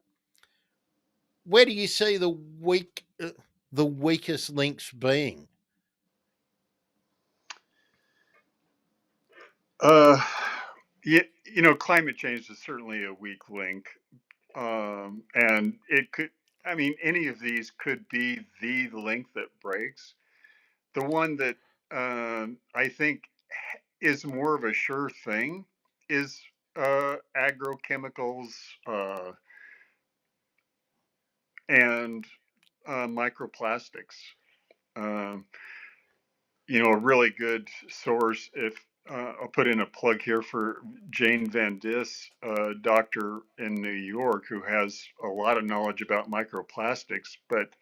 where do you see the weakest links being? Uh, climate change is certainly a weak link, and it could. I mean, any of these could be the link that breaks. The one that I think is more of a sure thing is agrochemicals and microplastics. Um, a really good source. If I'll put in a plug here for Jane Van Dis, a doctor in New York who has a lot of knowledge about microplastics, but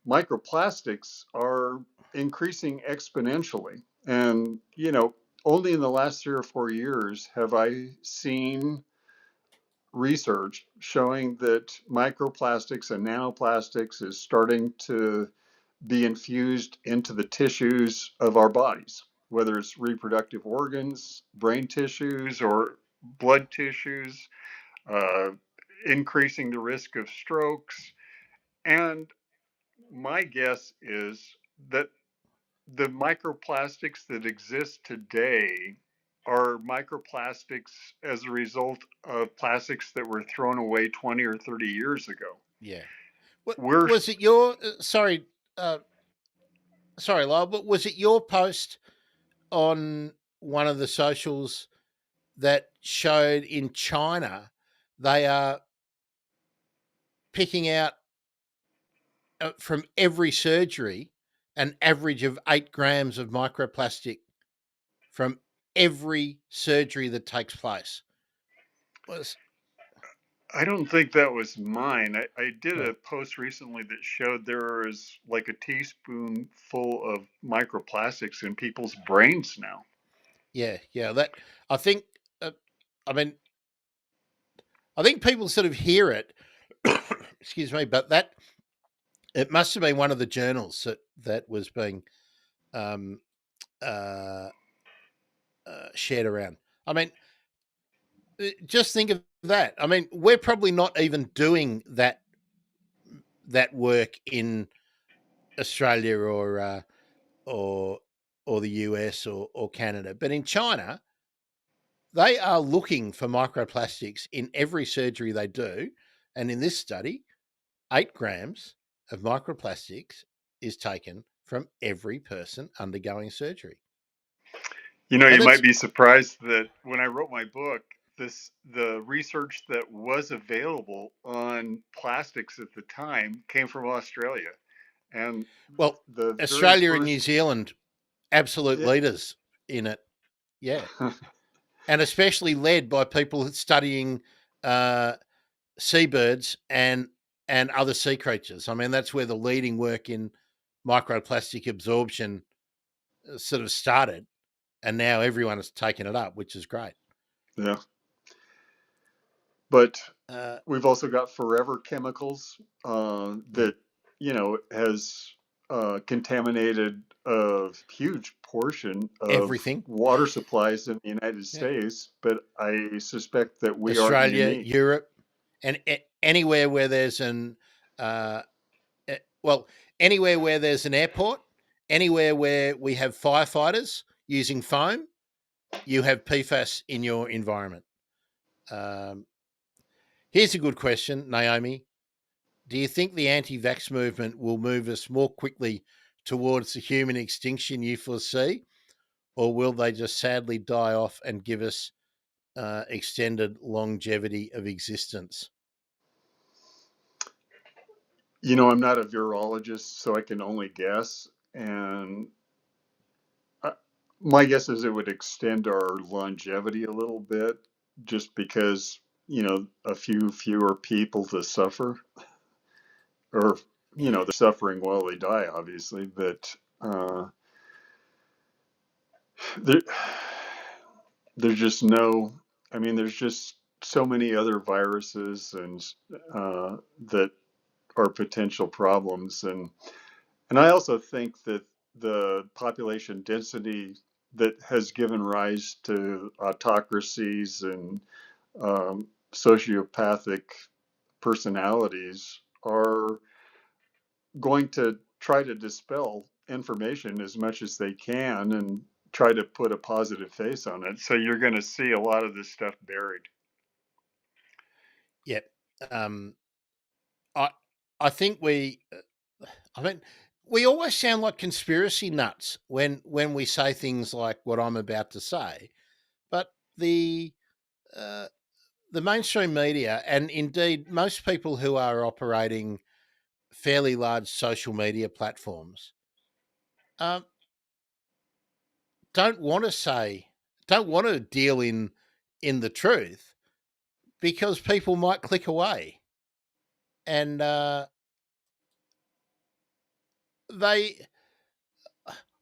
microplastics are increasing exponentially. And, only in the last 3 or 4 years have I seen research showing that microplastics and nanoplastics is starting to be infused into the tissues of our bodies, whether it's reproductive organs, brain tissues, or blood tissues, uh, increasing the risk of strokes. And my guess is that the microplastics that exist today are microplastics as a result of plastics that were thrown away 20 or 30 years ago. Yeah. What We're was it? Your uh, sorry, Lyle, but was it your post on one of the socials that showed in China they are picking out from every surgery an average of 8 grams of microplastic from every surgery that takes place? Was I don't think that was mine. I did uh, a post recently that showed there is like a teaspoonful of microplastics in people's brains now. yeah. That I think. Uh, I mean, I think people sort of hear it. Excuse me, but that it must have been one of the journals that was being um, uh, shared around. I mean, just think of that. I mean, we're probably not even doing that work in Australia or or the US or Canada, but in China, they are looking for microplastics in every surgery they do. And in this study, 8 grams of microplastics is taken from every person undergoing surgery. You know, Now you might that's be surprised that when I wrote my book, the research that was available on plastics at the time came from Australia, and well, the very Australia and New first, Zealand, absolute yeah, leaders in it. Yeah. And especially led by people studying uh, seabirds and other sea creatures. I mean, that's where the leading work in microplastic absorption sort of started, and now everyone has taken it up, which is great. yeah. But Uh, we've also got forever chemicals yeah, that has contaminated a huge portion of everything. water supplies in the United Yeah. States. But I suspect that we aren't Australia, unique. Europe, and anywhere where there's well, anywhere where there's an airport, anywhere where we have firefighters using foam, you have PFAS in your environment. Um, Here's a good question, Naomi. Do you think the anti vax movement will move us more quickly towards the human extinction you foresee, or will they just sadly die off and give us extended longevity of existence? I'm not a virologist, so I can only guess. And I, my guess is it would extend our longevity a little bit just because, a few fewer people to suffer, or, Yeah. they're suffering while they die, obviously. But there, there's just no, I mean, there's just so many other viruses and that are potential problems. And I also think that the population density that has given rise to autocracies and sociopathic personalities are going to try to dispel information as much as they can and try to put a positive face on it. So you're going to see a lot of this stuff buried. Yeah. Um, I I think I mean we always sound like conspiracy nuts when we say things like what I'm about to say, but uh, the mainstream media and indeed most people who are operating fairly large social media platforms um, don't want to say don't want to deal in the truth because people might click away and they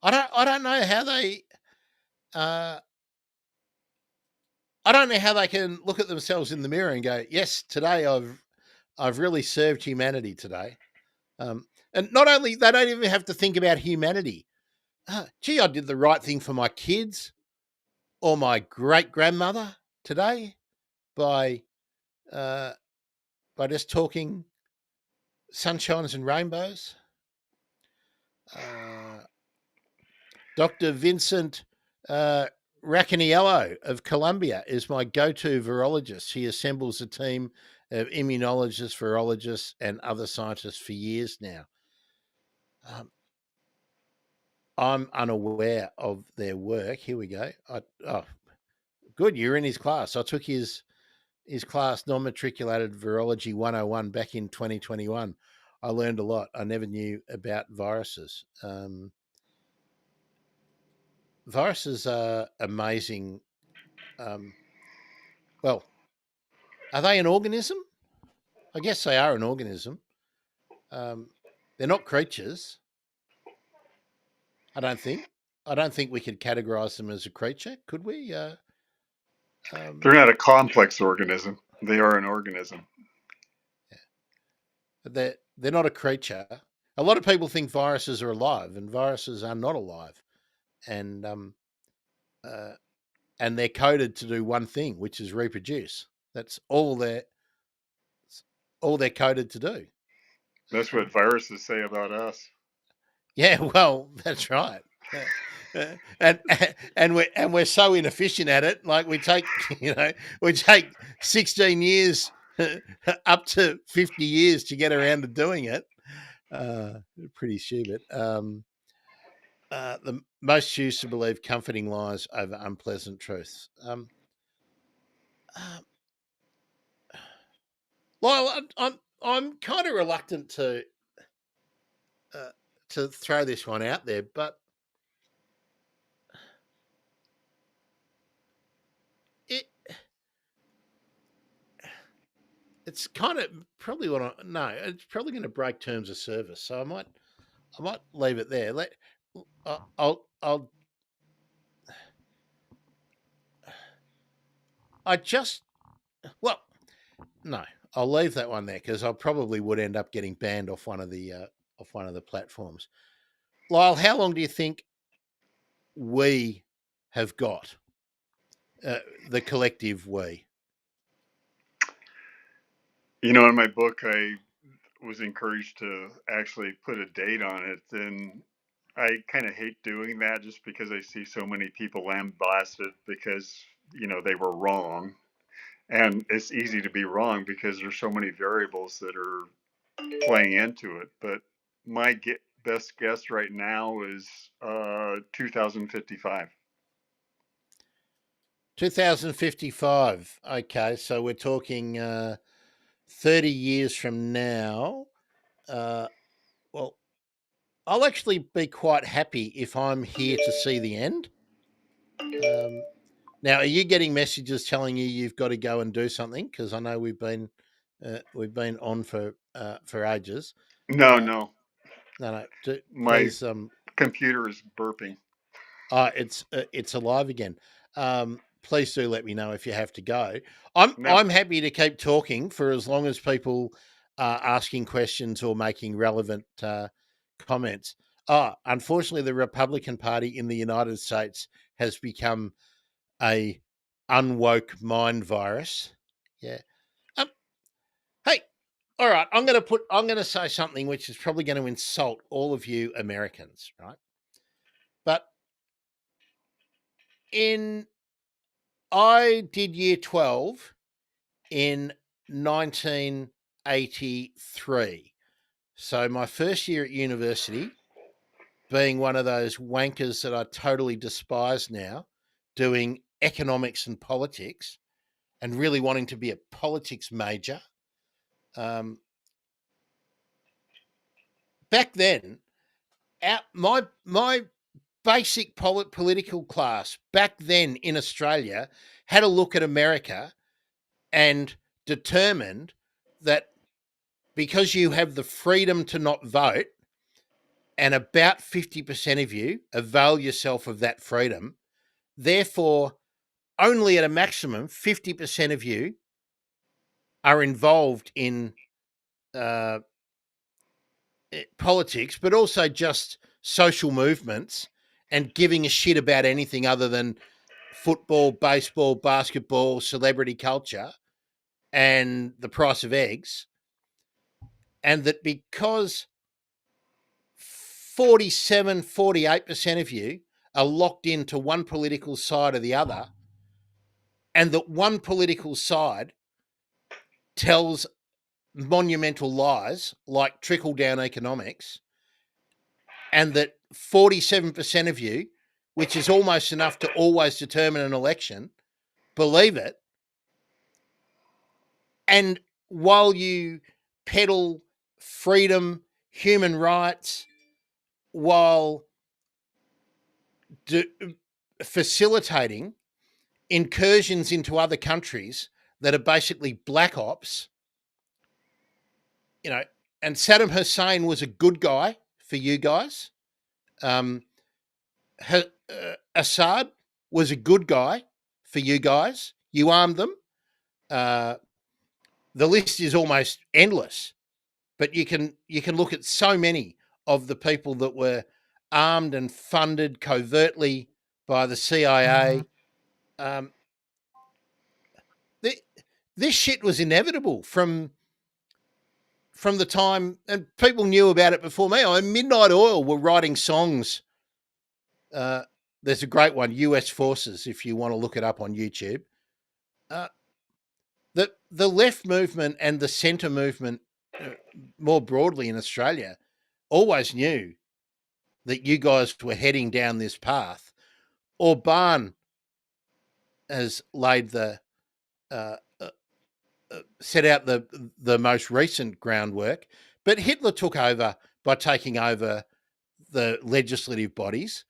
I don't know how they uh, I don't know how they can look at themselves in the mirror and go, yes, today I've really served humanity today. And not only they don't even have to think about humanity. Gee, I did the right thing for my kids or my great grandmother today by uh, by just talking sunshines and rainbows. Uh, Dr. Vincent uh, Raccaniello of Columbia is my go-to virologist. He assembles a team of immunologists, virologists, and other scientists for years now. Um, I'm unaware of their work. Here we go. Oh, good. You're in his class. I took his class, non-matriculated virology 101, back in 2021. I learned a lot. I never knew about viruses. Viruses are amazing. Um, well, are they an organism? I guess they are an organism. Um, they're not creatures. I don't think. I don't think we could categorize them as a creature, could we? They're Um, not a complex organism, they are an organism. they're not a creature. A lot of people think viruses are alive, and viruses are not alive. And uh, and they're coded to do one thing, which is reproduce. That's all they're coded to do. That's what viruses say about us. Yeah, well, that's right. and we're so inefficient at it. Like we take 16 years up to 50 years to get around to doing it. Pretty stupid. The most choose to believe comforting lies over unpleasant truths. Well, I'm kind of reluctant to throw this one out there, but it's kind of probably it's probably going to break terms of service. So I might leave it there. I'll leave that one there because I probably would end up getting banned off one of the platforms. Lyle, how long do you think we have got? The collective we. You know, in my book, I was encouraged to actually put a date on it, and I kind of hate doing that just because I see so many people lambasted because, you know, they were wrong. And it's easy to be wrong because there's so many variables that are playing into it. But my best guess right now is 2055. 2055. Okay, so we're talking 30 years from now. Well, I'll actually be quite happy if I'm here to see the end. Now, are you getting messages telling you've got to go and do something? Because I know we've been on for ages. No. Please. Computer is burping. It's alive again. Please do let me know if you have to go. I'm happy to keep talking for as long as people are asking questions or making relevant comments. Unfortunately, the Republican Party in the United States has become a unwoke mind virus. Yeah. Hey, all right. I'm going to say something which is probably going to insult all of you Americans, right? But I did year 12 in 1983. So my first year at university, being one of those wankers that I totally despise now, doing economics and politics and really wanting to be a politics major. Back then, my basic political class back then in Australia had a look at America and determined that because you have the freedom to not vote and about 50% of you avail yourself of that freedom, therefore only at a maximum 50% of you are involved in politics, but also just social movements and giving a shit about anything other than football, baseball, basketball, celebrity culture, and the price of eggs. And that because 47, 48% of you are locked into one political side or the other, and that one political side tells monumental lies like trickle-down economics, and that 47% of you, which is almost enough to always determine an election, believe it. And while you peddle freedom, human rights, while facilitating incursions into other countries that are basically black ops, and Saddam Hussein was a good guy for you guys. Assad was a good guy for you guys. You armed them. The list is almost endless, but you can look at so many of the people that were armed and funded covertly by the CIA. This shit was inevitable from the time, and people knew about it before me. Midnight Oil were writing songs there's a great one, US Forces, if you want to look it up on YouTube. The left movement and the centre movement, more broadly in Australia, always knew that you guys were heading down this path. Orban has laid the set out the most recent groundwork, but Hitler took over by taking over the legislative bodies.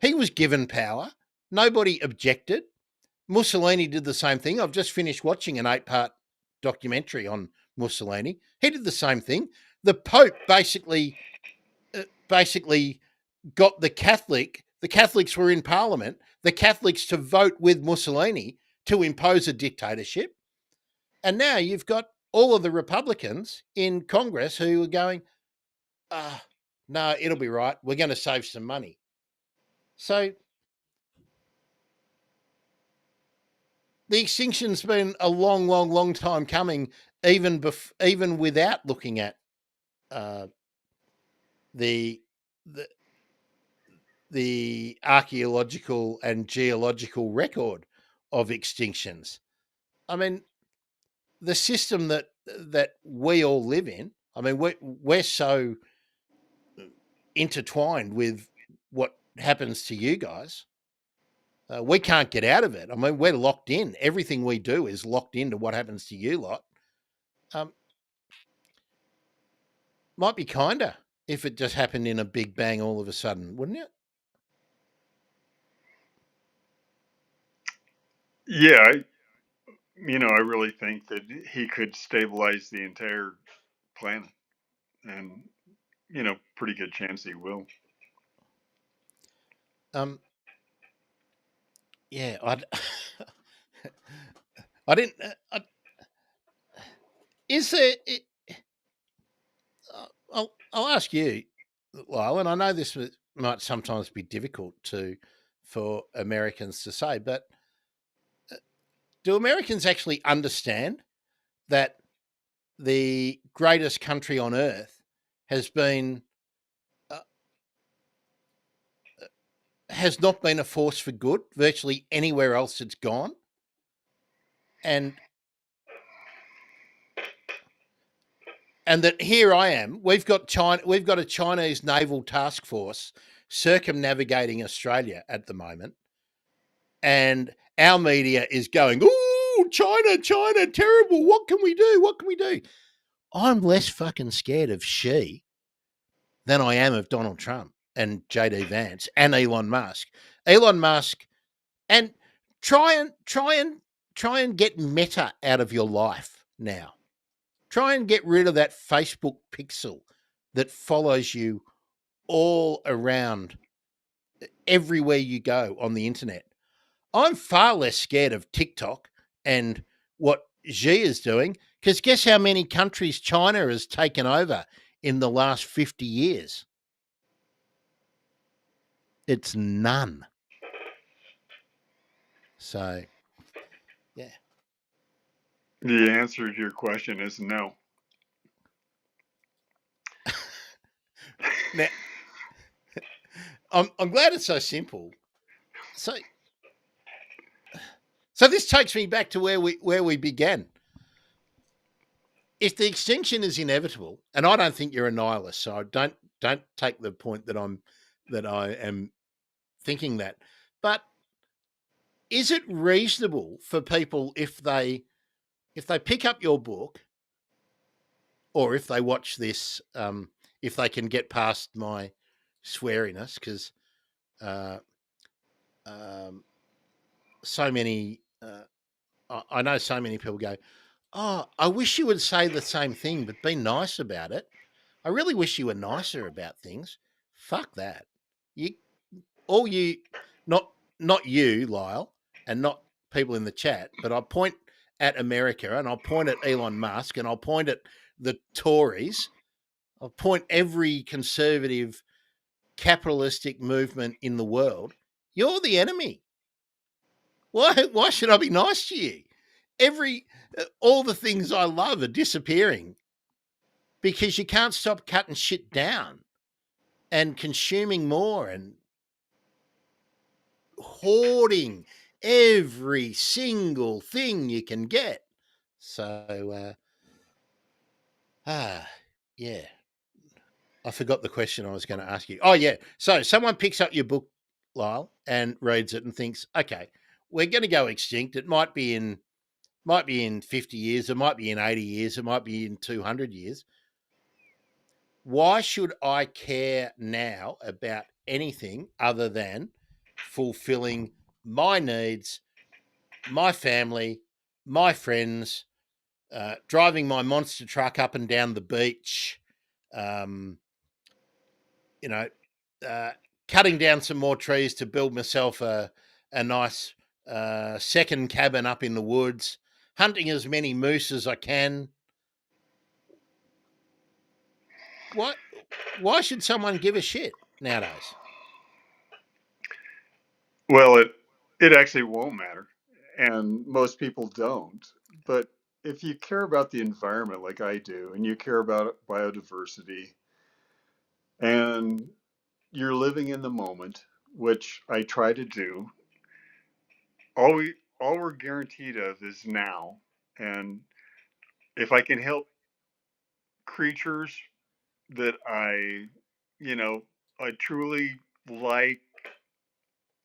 He was given power. Nobody objected. Mussolini did the same thing. I've just finished watching an 8-part documentary on Mussolini. He did the same thing. The Pope basically got the Catholics were in Parliament, the Catholics to vote with Mussolini to impose a dictatorship. And now you've got all of the Republicans in Congress who are going, no, it'll be right. We're going to save some money. So the extinction's been a long, long, long time coming, even without looking at the archaeological and geological record of extinctions. I mean, the system that we all live in, I mean, we're so intertwined with what happens to you guys. We can't get out of it. I mean, we're locked in. Everything we do is locked into what happens to you lot. Might be kinder if it just happened in a big bang all of a sudden, wouldn't it? Yeah, I really think that he could stabilize the entire planet, and pretty good chance he will. Yeah, I didn't. Is there? I'll ask you, Lyle, and I know this might sometimes be difficult for Americans to say, but do Americans actually understand that the greatest country on earth has not been a force for good virtually anywhere else it's gone? And that here I am, we've got a Chinese naval task force circumnavigating Australia at the moment, and our media is going, "Ooh, China, terrible! What can we do? I'm less fucking scared of Xi than I am of Donald Trump and JD Vance and Elon Musk. And try and get Meta out of your life now. Try and get rid of that Facebook pixel that follows you all around everywhere you go on the internet. I'm far less scared of TikTok and what Xi is doing, because guess how many countries China has taken over in the last 50 years? It's none. So, yeah. The answer to your question is no. Now, I'm glad it's so simple. So this takes me back to where we began. If the extinction is inevitable, and I don't think you're a nihilist, so don't take the point that I am thinking that, but is it reasonable for people if they pick up your book, or if they watch this, if they can get past my sweariness, because so many, I know so many people go, "Oh, I wish you would say the same thing, but be nice about it. I really wish you were nicer about things." Fuck that. Not you, Lyle, and not people in the chat, but I'll point at America, and I'll point at Elon Musk, and I'll point at the Tories. I'll point every conservative capitalistic movement in the world. You're the enemy. Why should I be nice to you? All the things I love are disappearing because you can't stop cutting shit down and consuming more. And hoarding every single thing you can get. So, yeah. I forgot the question I was going to ask you. Oh, yeah. So someone picks up your book, Lyle, and reads it and thinks, okay, we're going to go extinct. It might be in 50 years, it might be in 80 years, it might be in 200 years. Why should I care now about anything other than fulfilling my needs, my family, my friends, driving my monster truck up and down the beach, um, you know, uh, cutting down some more trees to build myself a nice second cabin up in the woods, hunting as many moose as I can. What? Why should someone give a shit nowadays? Well, it actually won't matter, and most people don't. But if you care about the environment like I do, and you care about biodiversity, and you're living in the moment, which I try to do, all we're guaranteed of is now. And if I can help creatures that you know, I truly like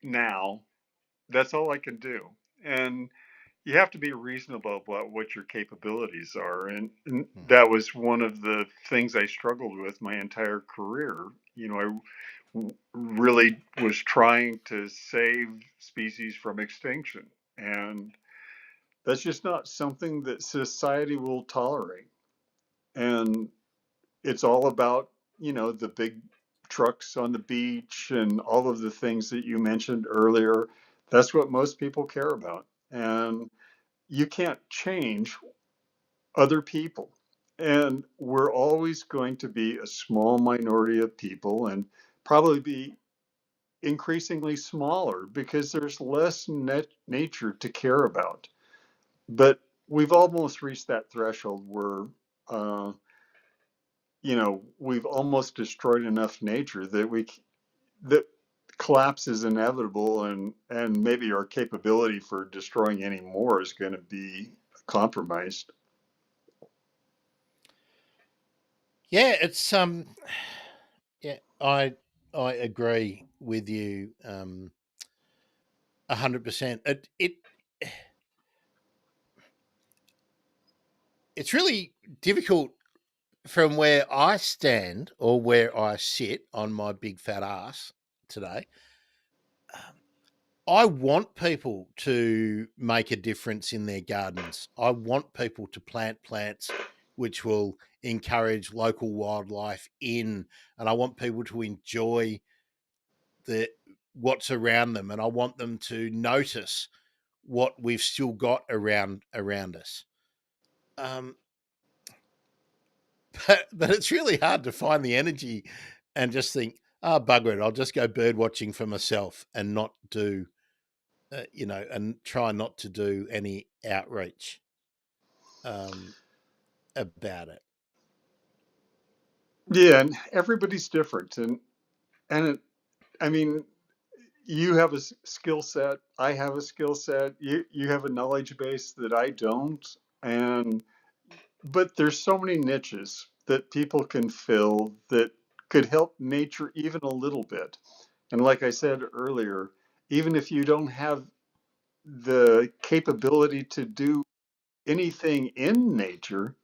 now, that's all I can do. And you have to be reasonable about what your capabilities are. And that was one of the things I struggled with my entire career. You know, really was trying to save species from extinction. And that's just not something that society will tolerate. And it's all about, you know, the big trucks on the beach and all of the things that you mentioned earlier. That's what most people care about. And you can't change other people. And we're always going to be a small minority of people and probably be increasingly smaller because there's less nature to care about. But we've almost reached that threshold where, uh, you know, we've almost destroyed enough nature that that collapse is inevitable, and maybe our capability for destroying any more is going to be compromised. Yeah, it's yeah, I agree with you 100%. It's really difficult from where I stand or where I sit on my big fat ass today. I want people to make a difference in their gardens. I want people to plant plants which will encourage local wildlife in, and I want people to enjoy the what's around them, and I want them to notice what we've still got around us. Um, but it's really hard to find the energy and just think, oh, bugger it, I'll just go bird watching for myself and not do and try not to do any outreach about it. Yeah, and everybody's different, and I mean, you have a skill set, I have a skill set, you have a knowledge base that I don't, and but there's so many niches that people can fill that could help nature even a little bit. And like I said earlier, even if you don't have the capability to do anything in nature,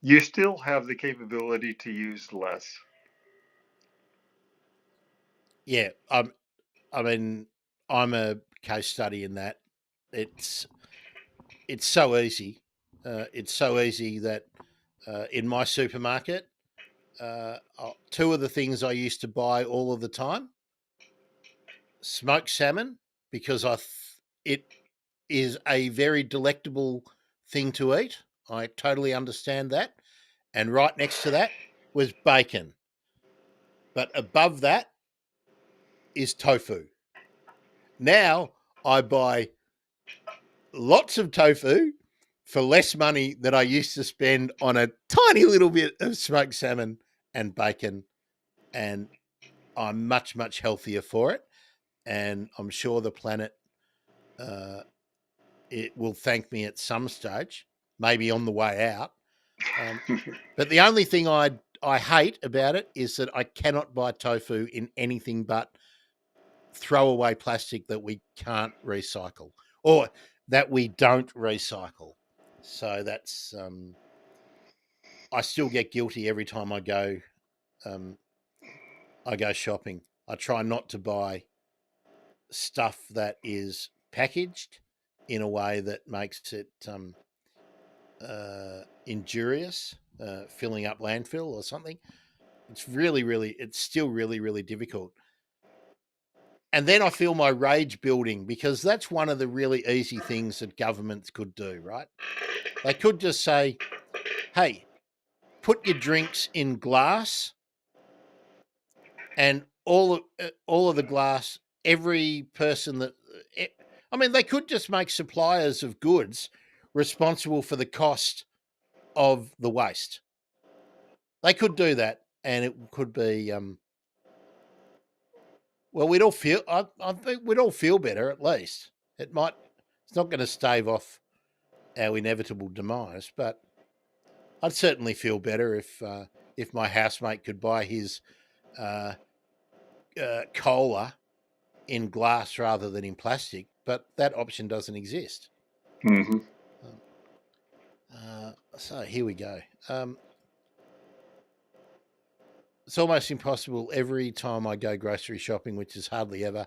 you still have the capability to use less. Yeah, I mean, I'm a case study in that. It's it's so easy. It's so easy that in my supermarket, two of the things I used to buy all of the time: smoked salmon, because it is a very delectable thing to eat. I totally understand that. And right next to that was bacon. But above that is tofu. Now I buy lots of tofu for less money than I used to spend on a tiny little bit of smoked salmon and bacon. And I'm much, much healthier for it. and I'm sure the planet it will thank me at some stage, maybe on the way out. But the only thing I hate about it is that I cannot buy tofu in anything but throwaway plastic that we can't recycle or that we don't recycle. So that's I still get guilty every time I go shopping. I try not to buy stuff that is packaged in a way that makes it injurious, filling up landfill or something. It's still really difficult. And then I feel my rage building because that's one of the really easy things that governments could do, right? They could just say, hey, put your drinks in glass, and all of the glass, every person that, I mean, they could just make suppliers of goods responsible for the cost of the waste. They could do that, and it could be, well, we'd all feel. I think we'd all feel better at least. It's not going to stave off our inevitable demise, but I'd certainly feel better if my housemate could buy his cola in glass rather than in plastic. But that option doesn't exist. Mm-hmm. So here we go. It's almost impossible every time I go grocery shopping, which is hardly ever.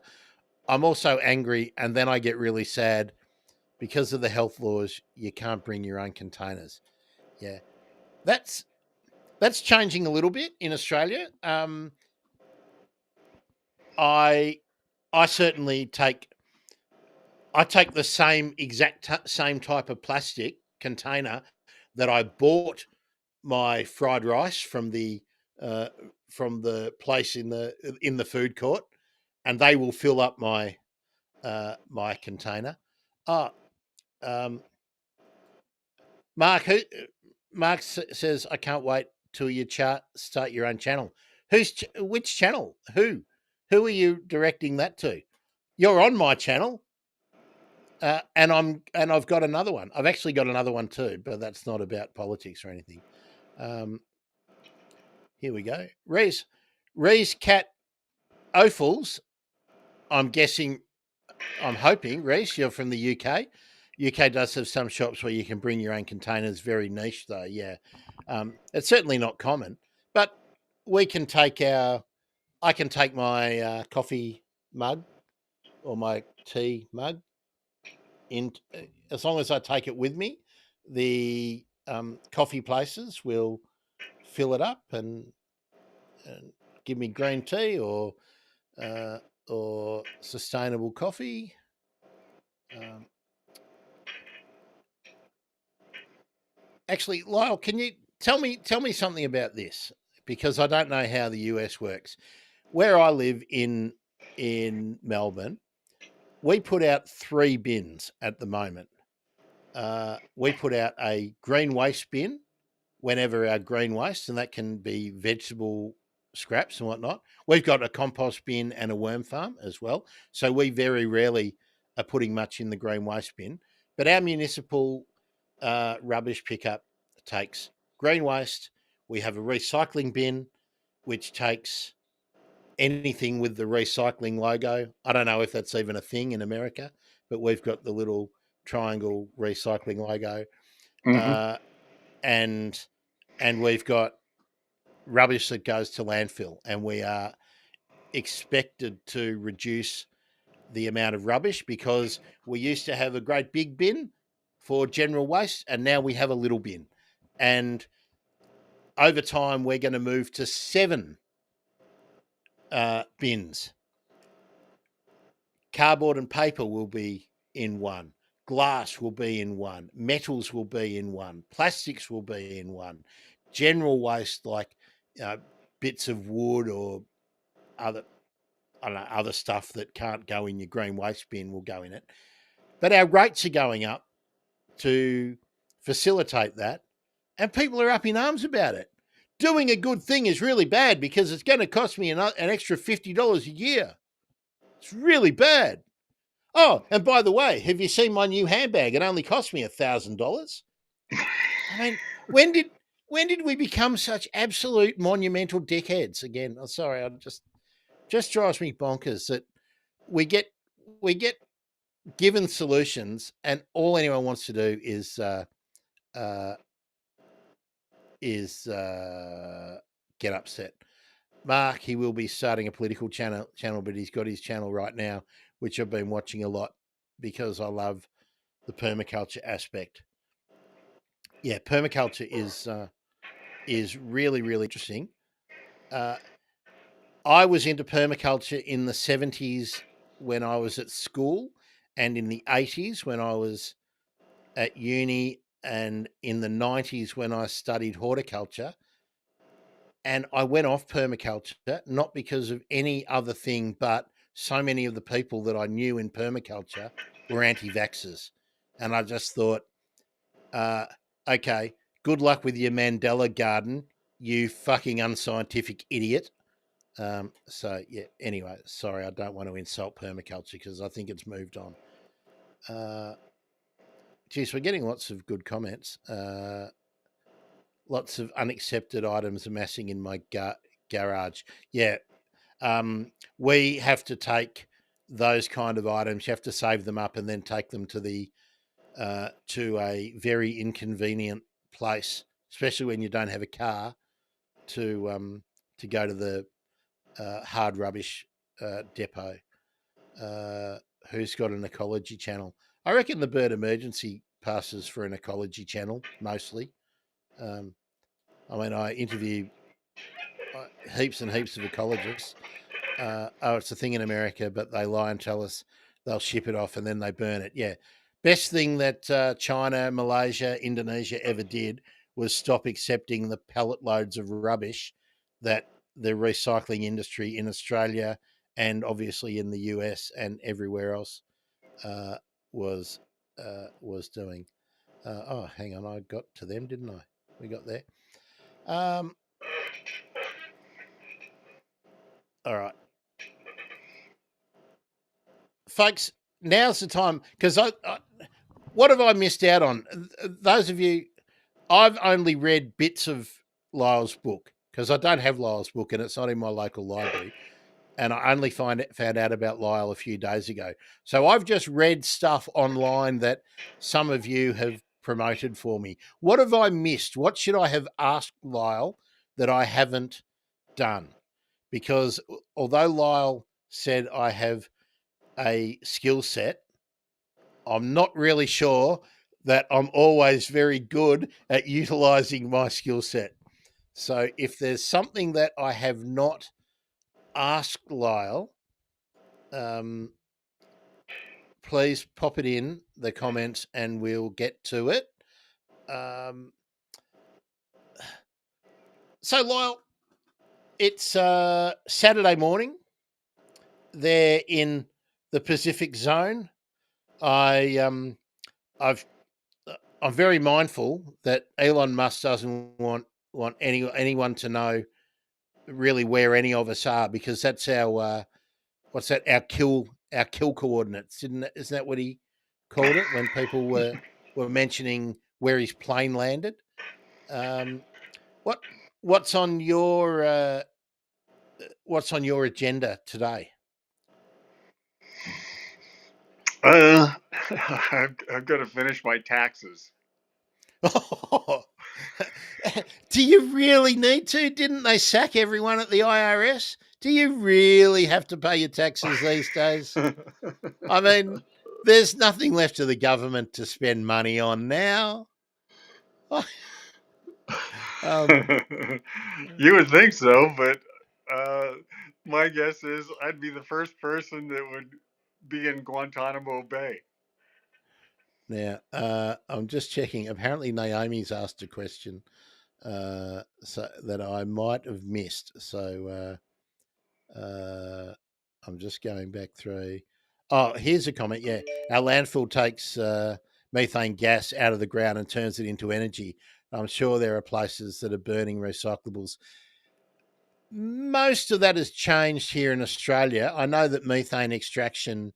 I'm also angry, and then I get really sad because of the health laws. You can't bring your own containers. Yeah, that's changing a little bit in Australia. I certainly take the same exact same type of plastic container that I bought my fried rice from the place in the food court, and they will fill up my my container. Ah, Mark, says I can't wait till you start your own channel. Which channel? Who are you directing that to? You're on my channel, and I've got another one. I've actually got another one too, but that's not about politics or anything. Here we go. Reese Cat Offals. I'm hoping, Reese, you're from the UK. UK does have some shops where you can bring your own containers. Very niche, though. Yeah, it's certainly not common. But we can take I can take my coffee mug or my tea mug in, as long as I take it with me. The coffee places will fill it up and give me green tea or sustainable coffee. Actually, Lyle, can you tell me something about this? Because I don't know how the US works. Where I live in Melbourne, we put out 3 bins at the moment. We put out a green waste bin whenever our green waste, and that can be vegetable scraps and whatnot. We've got a compost bin and a worm farm as well. So we very rarely are putting much in the green waste bin. But our municipal rubbish pickup takes green waste. We have a recycling bin, which takes anything with the recycling logo. I don't know if that's even a thing in America, but we've got the little triangle recycling logo. Mm-hmm. And we've got rubbish that goes to landfill, and we are expected to reduce the amount of rubbish because we used to have a great big bin for general waste, and now we have a little bin. And over time, we're going to move to 7 bins. Cardboard and paper will be in one. Glass will be in one. Metals will be in one. Plastics will be in one. General waste like bits of wood or other stuff that can't go in your green waste bin will go in it. But our rates are going up to facilitate that, and people are up in arms about it. Doing a good thing is really bad because it's going to cost me an extra $50 a year. It's really bad. Oh, and by the way, have you seen my new handbag? It only cost me $1,000. I mean, when did we become such absolute monumental dickheads again? I'm sorry, I just drives me bonkers that we get given solutions, and all anyone wants to do is get upset. Mark, he will be starting a political channel, but he's got his channel right now, which I've been watching a lot because I love the permaculture aspect. Yeah, permaculture is really, really interesting. I was into permaculture in the 70s when I was at school, and in the 80s when I was at uni, and in the 90s when I studied horticulture. And I went off permaculture, not because of any other thing, but so many of the people that I knew in permaculture were anti-vaxxers. And I just thought, okay, good luck with your Mandela garden, you fucking unscientific idiot. So, yeah, anyway, sorry, I don't want to insult permaculture because I think it's moved on. Geez, we're getting lots of good comments. Lots of unaccepted items amassing in my garage. Yeah, we have to take those kind of items. You have to save them up and then take them to a very inconvenient place, especially when you don't have a car to go to the hard rubbish depot. Who's got an ecology channel? I reckon the Bird Emergency passes for an ecology channel mostly. I mean, I interview heaps and heaps of ecologists. It's a thing in America, but they lie and tell us they'll ship it off and then they burn it. Yeah. Best thing that China, Malaysia, Indonesia ever did was stop accepting the pallet loads of rubbish that the recycling industry in Australia and obviously in the US and everywhere else was doing. Oh, hang on, I got to them, didn't I? We got there. All right, folks. Now's the time because what have I missed out on? Those of you, I've only read bits of Lyle's book because I don't have Lyle's book and it's not in my local library. And I only found out about Lyle a few days ago. So I've just read stuff online that some of you have promoted for me. What have I missed? What should I have asked Lyle that I haven't done? Because although Lyle said I have a skill set, I'm not really sure that I'm always very good at utilizing my skill set. So if there's something that I have not asked Lyle, please pop it in the comments and we'll get to it. So Lyle, it's Saturday morning. They're in the Pacific zone. I'm very mindful that Elon Musk doesn't want anyone to know really where any of us are because that's our what's that, our kill coordinates, isn't that what he called it when people were mentioning where his plane landed? What's on your agenda today? I've got to finish my taxes. Do you really need to? Didn't they sack everyone at the IRS? Do you really have to pay your taxes these days? I mean, there's nothing left to the government to spend money on now. You would think so, but my guess is I'd be the first person that would be in Guantanamo Bay. Now, I'm just checking. Apparently, Naomi's asked a question so that I might have missed. So I'm just going back through. Oh, here's a comment. Yeah, our landfill takes methane gas out of the ground and turns it into energy. I'm sure there are places that are burning recyclables. Most of that has changed here in Australia. I know that methane extraction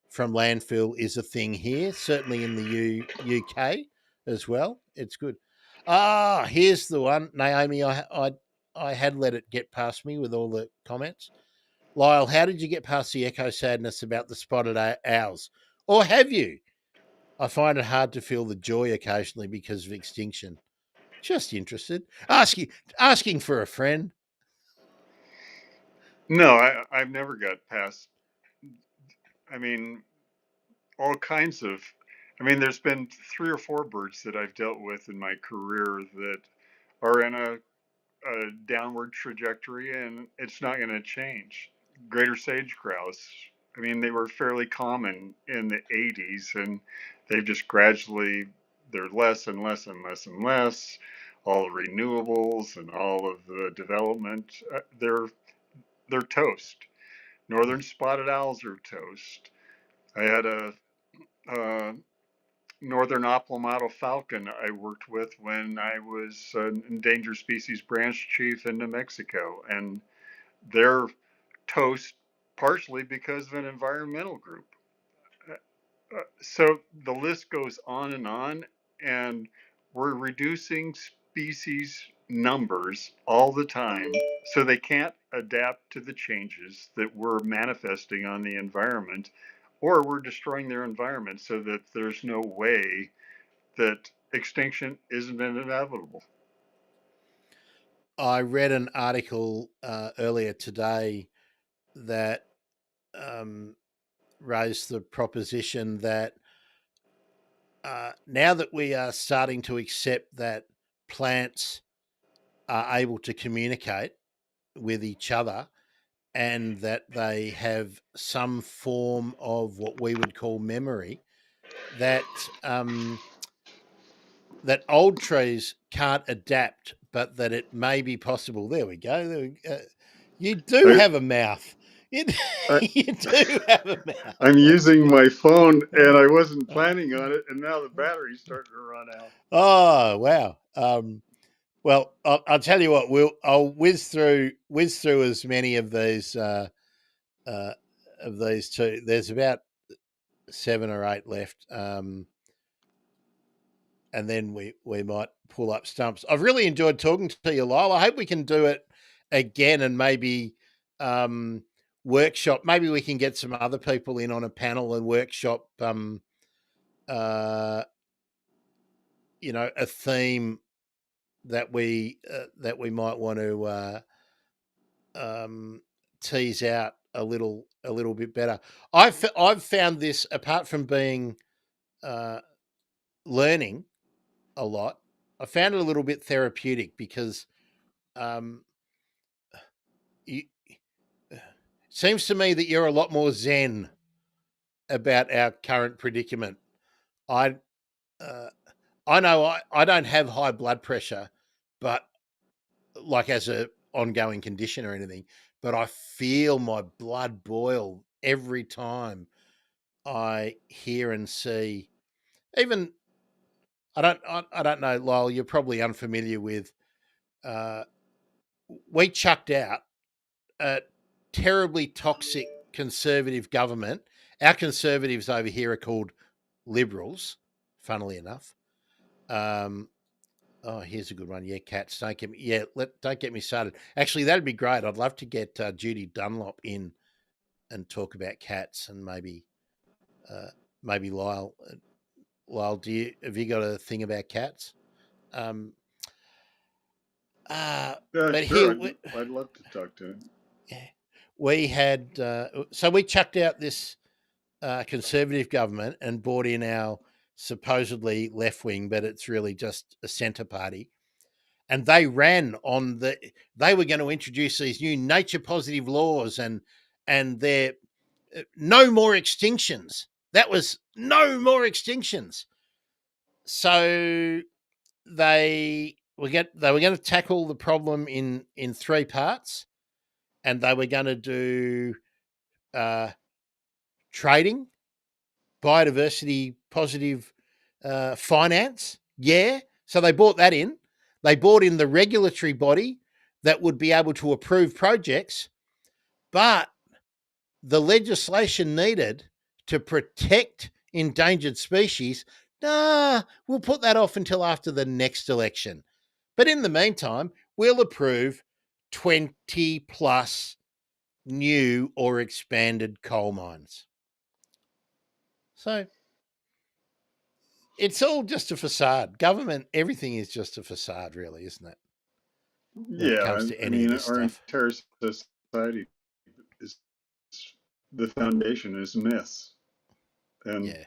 from landfill is a thing here, certainly in the UK as well. It's good. Ah, here's the one, Naomi. I had let it get past me with all the comments. Lyle, how did you get past the echo sadness about the spotted owls? Or have you? I find it hard to feel the joy occasionally because of extinction. Just interested. Asking for a friend. No, I've never got past. I mean, all kinds of. I mean, there's been 3 or 4 birds that I've dealt with in my career that are in a downward trajectory, and it's not going to change. Greater sage grouse. I mean, they were fairly common in the 80s, and they've just gradually, they're less and less and less and less. All the renewables and all of the development, they're toast. Northern spotted owls are toast. I had a northern oplomato falcon I worked with when I was an endangered species branch chief in New Mexico, and they're toast partially because of an environmental group. So the list goes on, and we're reducing species numbers all the time so they can't adapt to the changes that we're manifesting on the environment, or we're destroying their environment so that there's no way that extinction isn't inevitable. I read an article earlier today that raised the proposition that now that we are starting to accept that plants are able to communicate with each other and that they have some form of what we would call memory, that that old trees can't adapt, but that it may be possible. There we go. You do I, have a mouth. You, I, you do have a mouth. I'm using my phone and I wasn't planning on it, and now the battery's starting to run out. Oh wow. Well, I'll tell you what. I'll whiz through as many uh, of these two. There's about 7 or 8 left, and then we might pull up stumps. I've really enjoyed talking to you, Lyle. I hope we can do it again and maybe workshop. Maybe we can get some other people in on a panel and workshop. A theme that we might want to tease out a little bit better. I've found this, apart from being learning a lot, I found it a little bit therapeutic because it seems to me that you're a lot more zen about our current predicament. I I know I don't have high blood pressure, but like as a ongoing condition or anything, but I feel my blood boil every time I hear and see. Even I don't know, Lyle. You're probably unfamiliar with. Uh, we chucked out a terribly toxic conservative government. Our conservatives over here are called liberals. Funnily enough. Oh, here's a good one. Yeah, cats. Don't get me started. Actually, that'd be great. I'd love to get Judy Dunlop in and talk about cats, and maybe Lyle. Lyle, have you got a thing about cats? Um, but Sure, here I'd love to talk to him. we had so we chucked out this conservative government and brought in our supposedly left wing, but it's really just a centre party. And they ran on they were going to introduce these new nature positive laws and they're no more extinctions. That was no more extinctions. So they they were going to tackle the problem in 3 parts, and they were going to do trading, biodiversity positive finance. Yeah. So they brought that in. They brought in the regulatory body that would be able to approve projects, but the legislation needed to protect endangered species, we'll put that off until after the next election. But in the meantime, we'll approve 20 plus new or expanded coal mines. So it's all just a facade. Government, everything is just a facade, really, isn't it? When it comes to I any of mean, this our stuff. entire society is, the foundation is myths. And Yeah.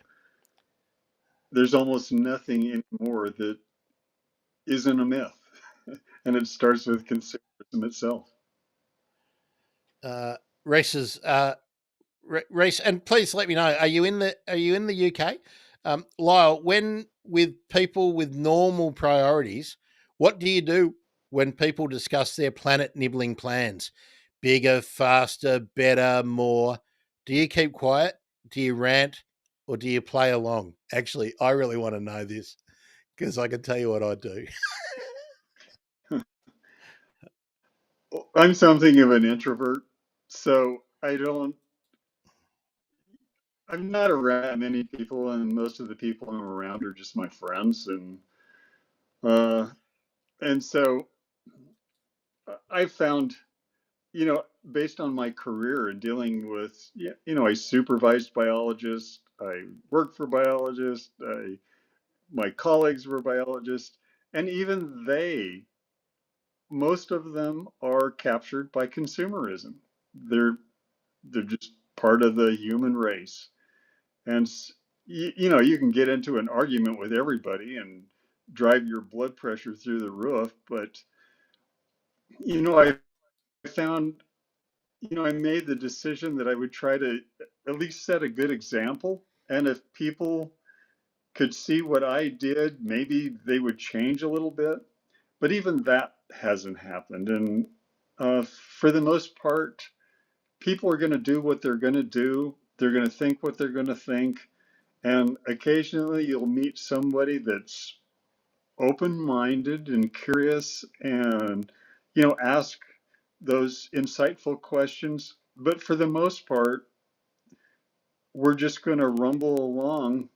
there's almost nothing anymore that isn't a myth. And it starts with conservatism itself. Races, Reese, and please let me know. Are you in the UK, Lyle? When with people with normal priorities, what do you do when people discuss their planet nibbling plans? Bigger, faster, better, more. Do you keep quiet? Do you rant, or do you play along? Actually, I really want to know this because I can tell you what I do. I'm something of an introvert, so I'm not around many people, and most of the people I'm around are just my friends, uh, and so I found, based on my career and dealing with, I supervised biologists, I worked for biologists, my colleagues were biologists, and even most of them are captured by consumerism. They're they're just part of the human race, and you can get into an argument with everybody and drive your blood pressure through the roof, but I found, I made the decision that I would try to at least set a good example. And if people could see what I did, maybe they would change a little bit. But even that hasn't happened. And for the most part, people are going to do what they're going to do. They're going to think what they're going to think. And occasionally you'll meet somebody that's open minded and curious and, ask those insightful questions. But for the most part, we're just going to rumble along,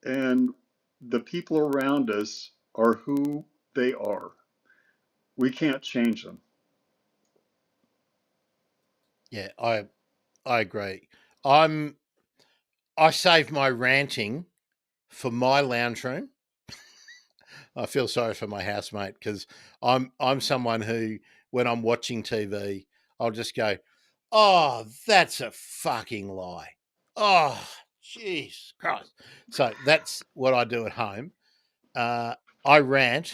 and the people around us are who they are. We can't change them. Yeah, I agree. I'm I save my ranting for my lounge room. I feel sorry for my housemate because I'm someone who, when I'm watching TV, I'll just go, "Oh, that's a fucking lie." Oh, jeez, Christ. So that's what I do at home. Uh, I rant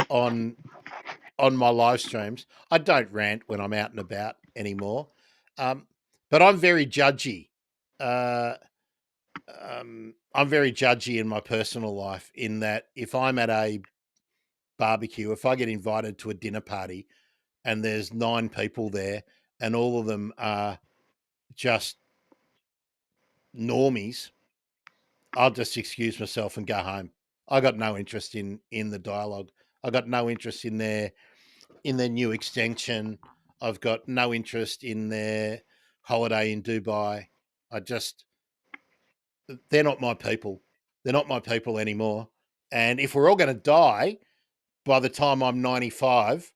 on my live streams. I don't rant when I'm out and about anymore, um, but I'm very judgy. Uh, I'm very judgy in my personal life. In that, if I'm at a barbecue, if I get invited to a dinner party and there's 9 people there and all of them are just normies, I'll just excuse myself and go home. I got no interest in the dialogue. I got no interest in their new extension. I've got no interest in their holiday in Dubai. I just they're not my people. They're not my people anymore. And if we're all going to die by the time I'm 95,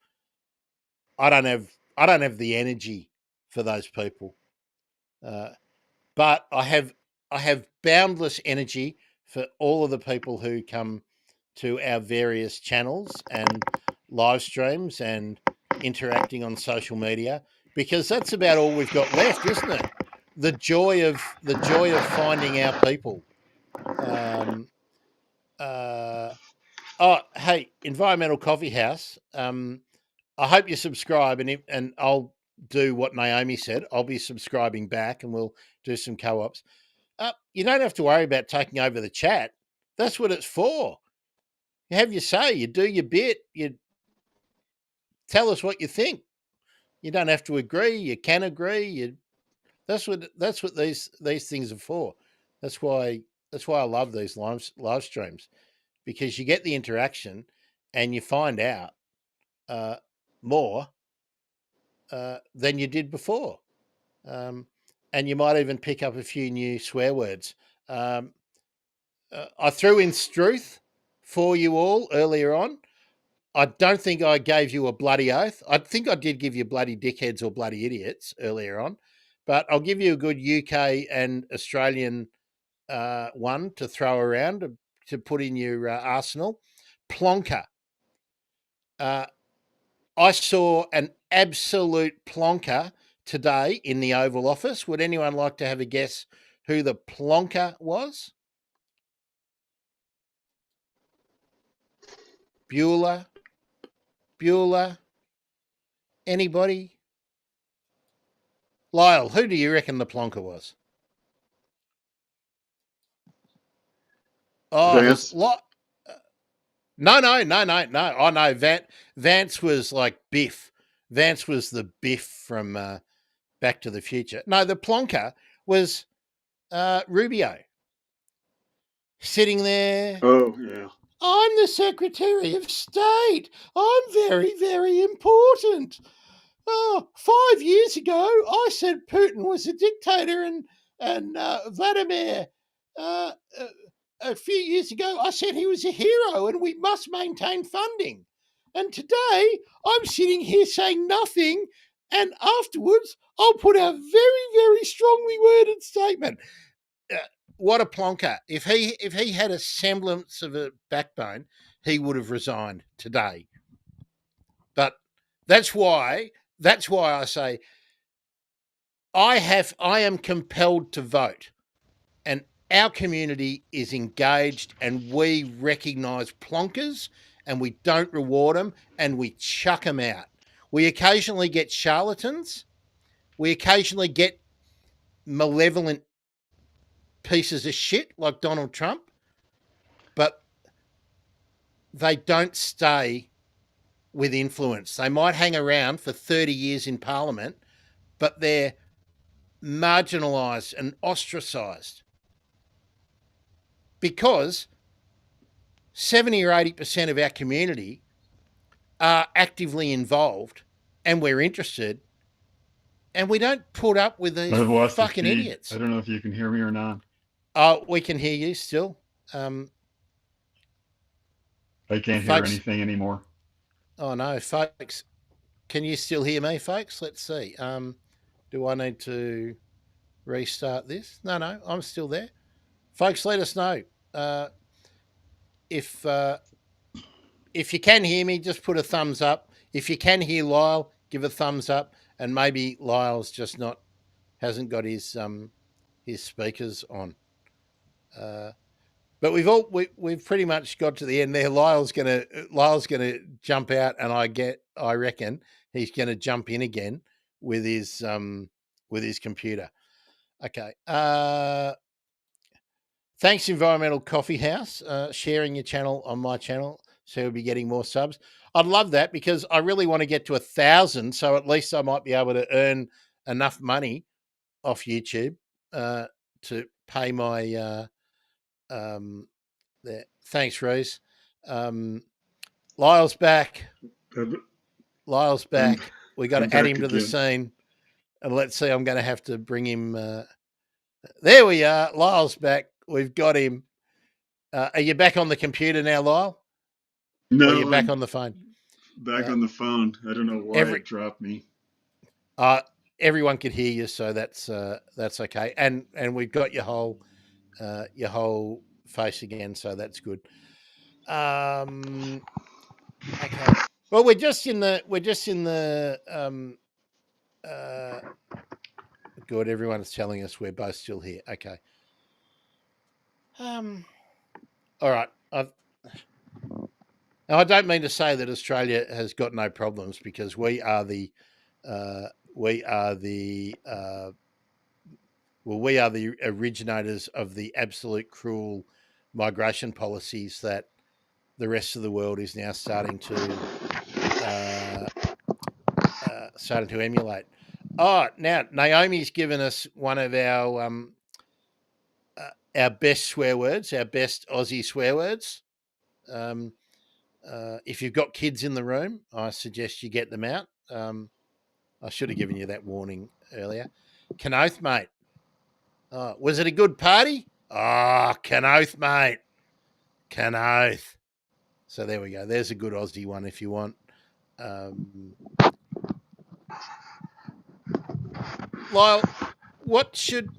I don't have the energy for those people. Uh, but I have boundless energy for all of the people who come to our various channels and live streams and interacting on social media, because that's about all we've got left, isn't it? The joy of finding our people. Um, uh, oh, hey, Environmental Coffee House. I hope you subscribe, and I'll do what Naomi said. I'll be subscribing back, and we'll do some co-ops. You don't have to worry about taking over the chat. That's what it's for. You have your say. You do your bit. You tell us what you think. You don't have to agree. You can agree. That's what these things are for. That's why I love these live streams, because you get the interaction and you find out. Uh, more than you did before. And you might even pick up a few new swear words. I threw in struth for you all earlier on. I don't think I gave you a bloody oath. I think I did give you bloody dickheads or bloody idiots earlier on, but I'll give you a good UK and Australian one to throw around to put in your arsenal. Plonker. I saw an absolute plonker today in the Oval Office. Would anyone like to have a guess who the plonker was? Bueller? Anybody? Lyle, who do you reckon the plonker was? Oh, there's Vance. a lot. No. Oh, no. Vance was like Biff. Vance was the Biff from Back to the Future. No, the plonker was Rubio sitting there. Oh, yeah. I'm the Secretary of State. I'm very, very important. Oh, 5 years ago, I said Putin was a dictator, and Vladimir. A few years ago, I said he was a hero, and we must maintain funding. And today, I'm sitting here saying nothing, and afterwards, I'll put out a very, very strongly worded statement. What a plonker! If he had a semblance of a backbone, he would have resigned today. But that's why I say I am compelled to vote, and our community is engaged, and we recognise plonkers, and we don't reward them, and we chuck them out. We occasionally get charlatans. We occasionally get malevolent pieces of shit like Donald Trump, but they don't stay with influence. They might hang around for 30 years in Parliament, but they're marginalised and ostracised because 70 or 80% of our community are actively involved, and we're interested, and we don't put up with these fucking idiots. I don't know if you can hear me or not. Oh, we can hear you still. I can't hear anything anymore. Oh no, folks. Can you still hear me, folks? Let's see. Do I need to restart this? No, I'm still there. Folks, let us know. If you can hear me, just put a thumbs up. If you can hear Lyle, give a thumbs up. And maybe Lyle's just hasn't got his speakers on. But we've pretty much got to the end there. Lyle's gonna jump out, and I reckon he's gonna jump in again with his computer. Okay. Thanks, Environmental Coffee House, sharing your channel on my channel, so we'll be getting more subs. I'd love that because I really want to get to 1,000, so at least I might be able to earn enough money off YouTube to pay my. There. Thanks, Reese. Lyle's back. Lyle's back. We got to add him to the scene, and let's see. I'm going to have to bring him. There we are. Lyle's back. We've got him. Are you back on the computer now, Lyle? No, or are you back on the phone? Back on the phone. I don't know why it dropped me. Everyone could hear you, so that's okay. And we've got your whole face again, so that's good. Okay. Well, we're just in the good. Everyone's telling us we're both still here. Okay. All right. Now, I don't mean to say that Australia has got no problems, because we are the originators of the absolute cruel migration policies that the rest of the world is now starting to emulate. Oh, now Naomi's given us one of our best swear words, our best Aussie swear words. If you've got kids in the room, I suggest you get them out. I should have given you that warning earlier. Kenoth, mate. Was it a good party? Oh, Kenoth, mate. Kenoth. So there we go. There's a good Aussie one if you want. Lyle, what should,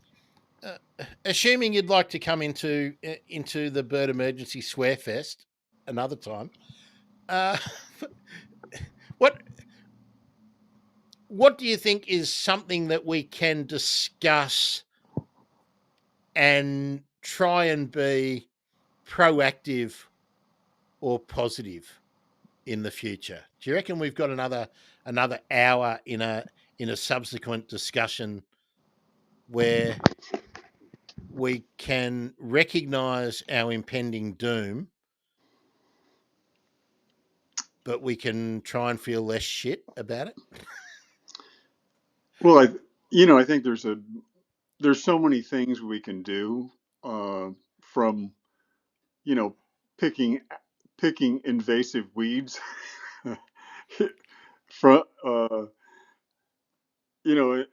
assuming you'd like to come into the Bird Emergency Swear Fest another time, what do you think is something that we can discuss and try and be proactive or positive in the future? Do you reckon we've got another hour in a subsequent discussion where we can recognize our impending doom, but we can try and feel less shit about it? Well, I think there's so many things we can do, from, picking invasive weeds from,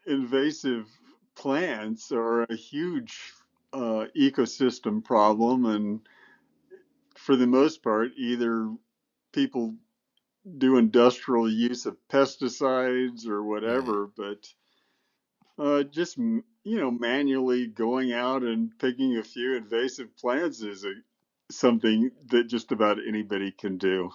invasive plants are a huge ecosystem problem, and for the most part, either people do industrial use of pesticides or whatever, but just manually going out and picking a few invasive plants is something that just about anybody can do.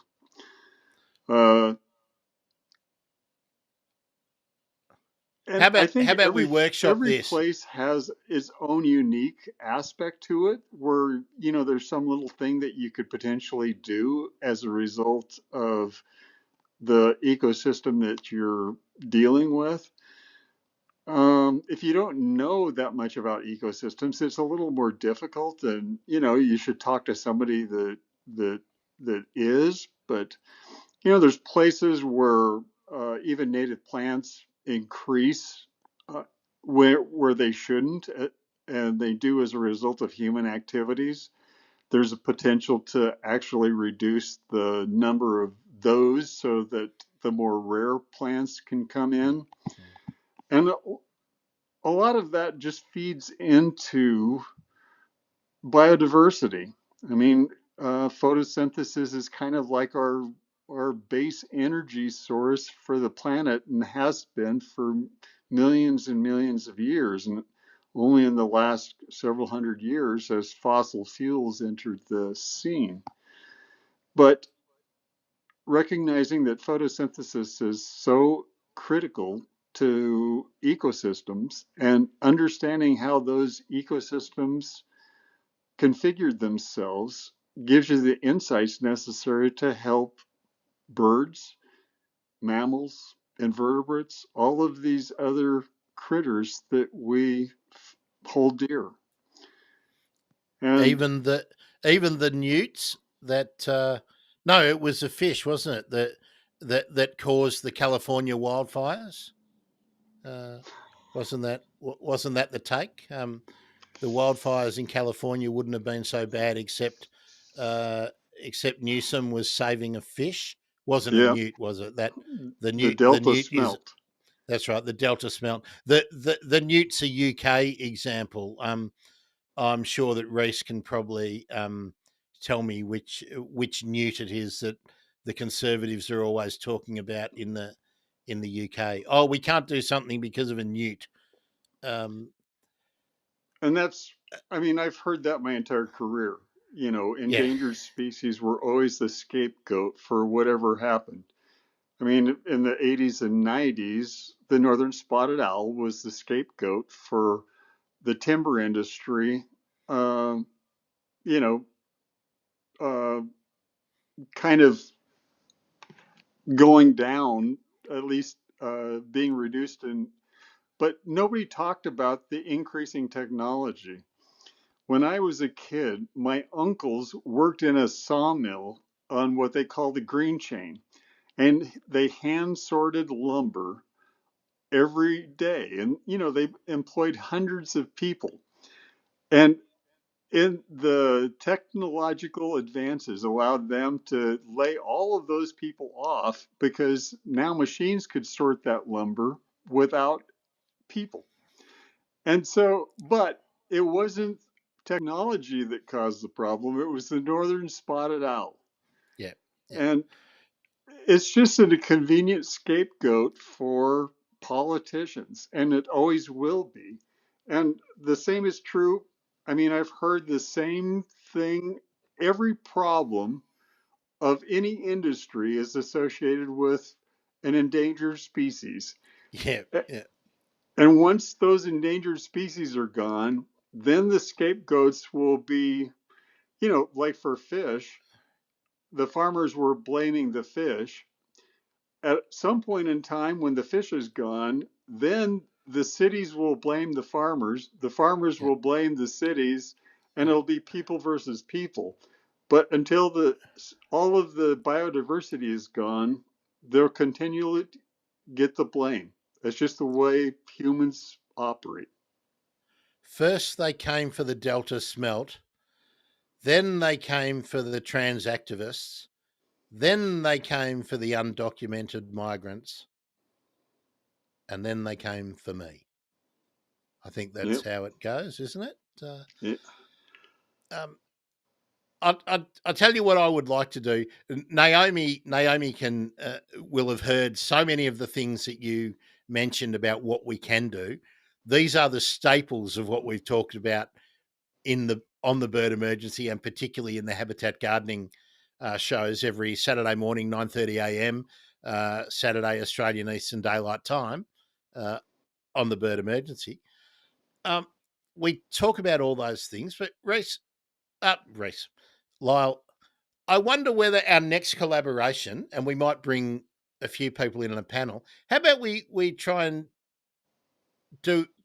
And How I about think we workshop every this? place has its own unique aspect to it, where there's some little thing that you could potentially do as a result of the ecosystem that you're dealing with. If you don't know that much about ecosystems, it's a little more difficult, and you should talk to somebody that is. But there's places where even native plants increase where they shouldn't, and they do as a result of human activities. There's a potential to actually reduce the number of those so that the more rare plants can come in. And a lot of that just feeds into biodiversity. I mean, photosynthesis is kind of like our base energy source for the planet, and has been for millions and millions of years. And only in the last several hundred years has fossil fuels entered the scene. But recognizing that photosynthesis is so critical to ecosystems, and understanding how those ecosystems configured themselves gives you the insights necessary to help birds, mammals, invertebrates, all of these other critters that we hold dear. And Even the newts that no, it was a fish, wasn't it? That caused the California wildfires. Wasn't that the take? The wildfires in California wouldn't have been so bad except Newsom was saving a fish. Wasn't a yeah, newt, was it? That the the delta newt is, smelt. that's right. The Delta smelt. The newt's a UK example. I'm sure that Reese can probably tell me which newt it is that the Conservatives are always talking about in the UK. Oh, we can't do something because of a newt. And that's, I mean, I've heard that my entire career. Yeah, Endangered species were always the scapegoat for whatever happened. I mean, in the 80s and 90s, the northern spotted owl was the scapegoat for the timber industry, um, you know, uh, kind of going down, at least being reduced. But nobody talked about the increasing technology. When I was a kid, my uncles worked in a sawmill on what they call the green chain, and they hand sorted lumber every day. And, they employed hundreds of people. And in the technological advances allowed them to lay all of those people off because now machines could sort that lumber without people. And so, but it wasn't technology that caused the problem, it was the northern spotted owl. Yeah. Yeah. And it's just a convenient scapegoat for politicians, and it always will be. And the same is true. I mean, I've heard the same thing. Every problem of any industry is associated with an endangered species. Yeah. Yeah. And once those endangered species are gone, then the scapegoats will be, like for fish, the farmers were blaming the fish. At some point in time, when the fish is gone, then the cities will blame the farmers Yeah. will blame the cities, and it'll be people versus people. But until all of the biodiversity is gone, they'll continually get the blame. That's just the way humans operate. First, they came for the Delta smelt. Then they came for the trans activists. Then they came for the undocumented migrants. And then they came for me. I think that's Yep. how it goes, isn't it? Yeah. I'll tell you what I would like to do. Naomi will have heard so many of the things that you mentioned about what we can do. These are the staples of what we've talked about on the bird emergency, and particularly in the habitat gardening shows every Saturday morning, 9:30 a.m. Saturday Australian Eastern Daylight Time on the bird emergency. We talk about all those things, but Lyle, I wonder whether our next collaboration, and we might bring a few people in on a panel. How about we try and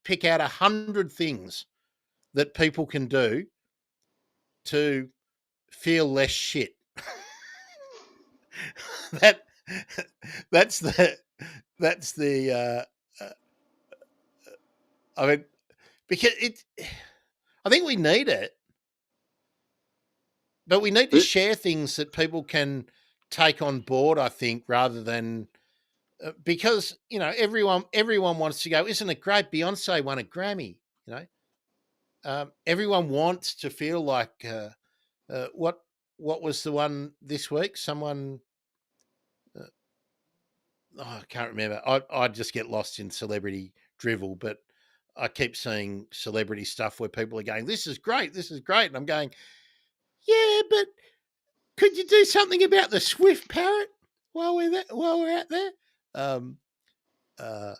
pick out 100 things that people can do to feel less shit. that that's the I mean, because I think we need it, but we need to share things that people can take on board. I think rather than because everyone wants to go. Isn't it great? Beyonce won a Grammy. Everyone wants to feel like what was the one this week? Someone. I can't remember. I just get lost in celebrity drivel, but I keep seeing celebrity stuff where people are going, "This is great, and I'm going, "Yeah, but could you do something about the swift parrot while we're out there?" Um, uh,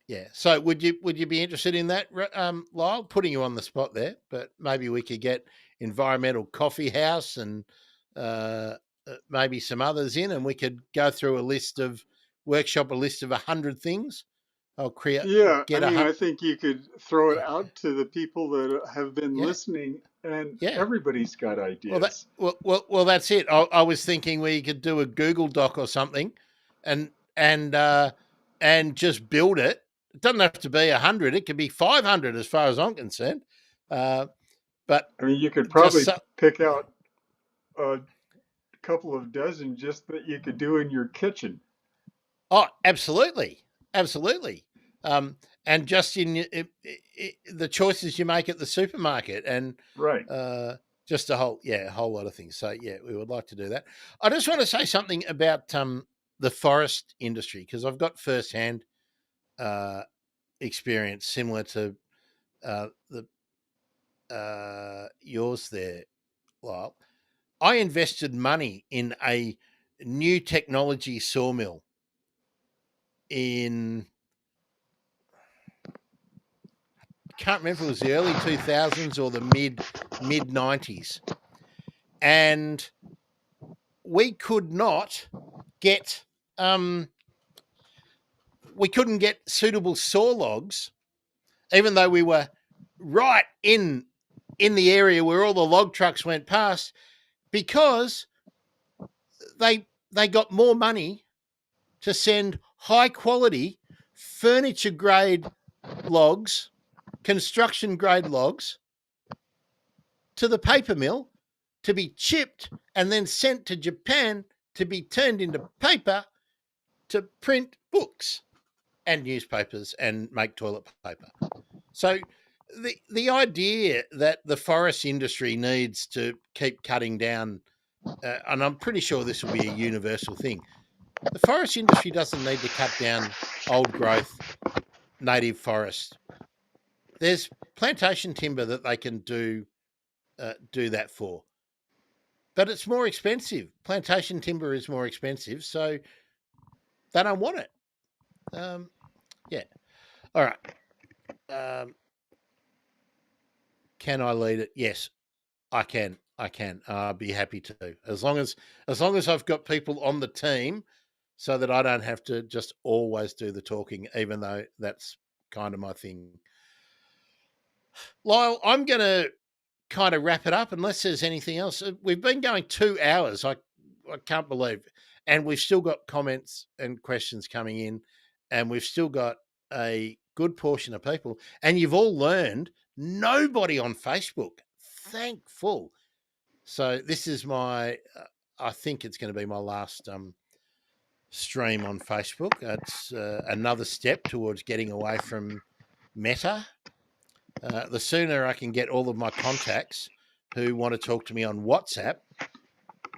yeah. So would you be interested in that, Lyle? Putting you on the spot there, but maybe we could get Environmental Coffee House and maybe some others in, and we could go through a list of 100 things. I'll Yeah, I get mean, I 100. think you could throw it out to the people that have been Yeah, listening, and yeah. everybody's got ideas. That's it. I was thinking we could do a Google Doc or something, and and just build it. It doesn't have to be 100. It could be 500, as far as I'm concerned. But I mean, you could just probably pick out a couple of dozen just that you could do in your kitchen. oh, absolutely, absolutely. And just in the choices you make at the supermarket, and Right. just a whole lot of things. So yeah, we would like to do that. I just want to say something about the forest industry, because I've got firsthand experience similar to the yours there, Lyle. I invested money in a new technology sawmill in, can't remember if it was the early 2000s or the mid 90s, and we could not get we couldn't get suitable saw logs, even though we were right in the area where all the log trucks went past, because they got more money to send high quality furniture grade logs, construction grade logs, to the paper mill to be chipped and then sent to Japan to be turned into paper to print books and newspapers and make toilet paper. So the idea that the forest industry needs to keep cutting down, and I'm pretty sure this will be a universal thing, the forest industry doesn't need to cut down old growth native forest. There's plantation timber that they can do that for, but it's more expensive. Plantation timber is more expensive, so they don't want it. Yeah. All right. Can I lead it? Yes, I can. I can. I'll be happy to, as long as I've got people on the team, so that I don't have to just always do the talking, even though that's kind of my thing. Lyle, I'm going to kind of wrap it up unless there's anything else. We've been going 2 hours. I can't believe, and we've still got comments and questions coming in, and we've still got a good portion of people, and you've all learned nobody on Facebook. Thankful. So this is my, I think it's going to be my last stream on Facebook. It's another step towards getting away from Meta. The sooner I can get all of my contacts who want to talk to me on WhatsApp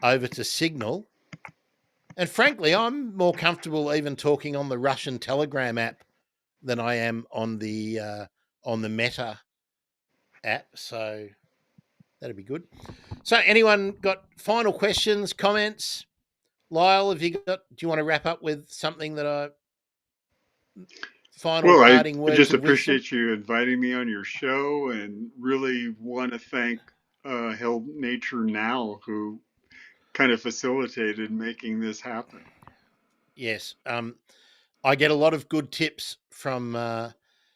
over to Signal. And frankly, I'm more comfortable even talking on the Russian Telegram app than I am on the Meta app. So that'd be good. So anyone got final questions, comments? Lyle, do you want to wrap up with something that Well, I parting words just of wisdom? appreciate you inviting me on your show, and really want to thank Help Nature Now, who kind of facilitated making this happen. Yes. I get a lot of good tips from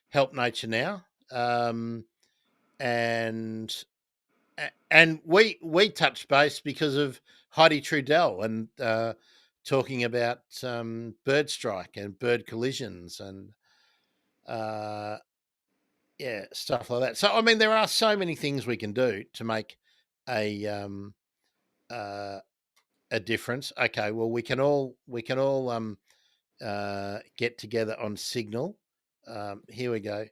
Help Nature Now. And we touched base because of Heidi Trudell and talking about bird strike and bird collisions and stuff like that. So I mean, there are so many things we can do to make a difference. Okay, well we can all get together on Signal. Here we go.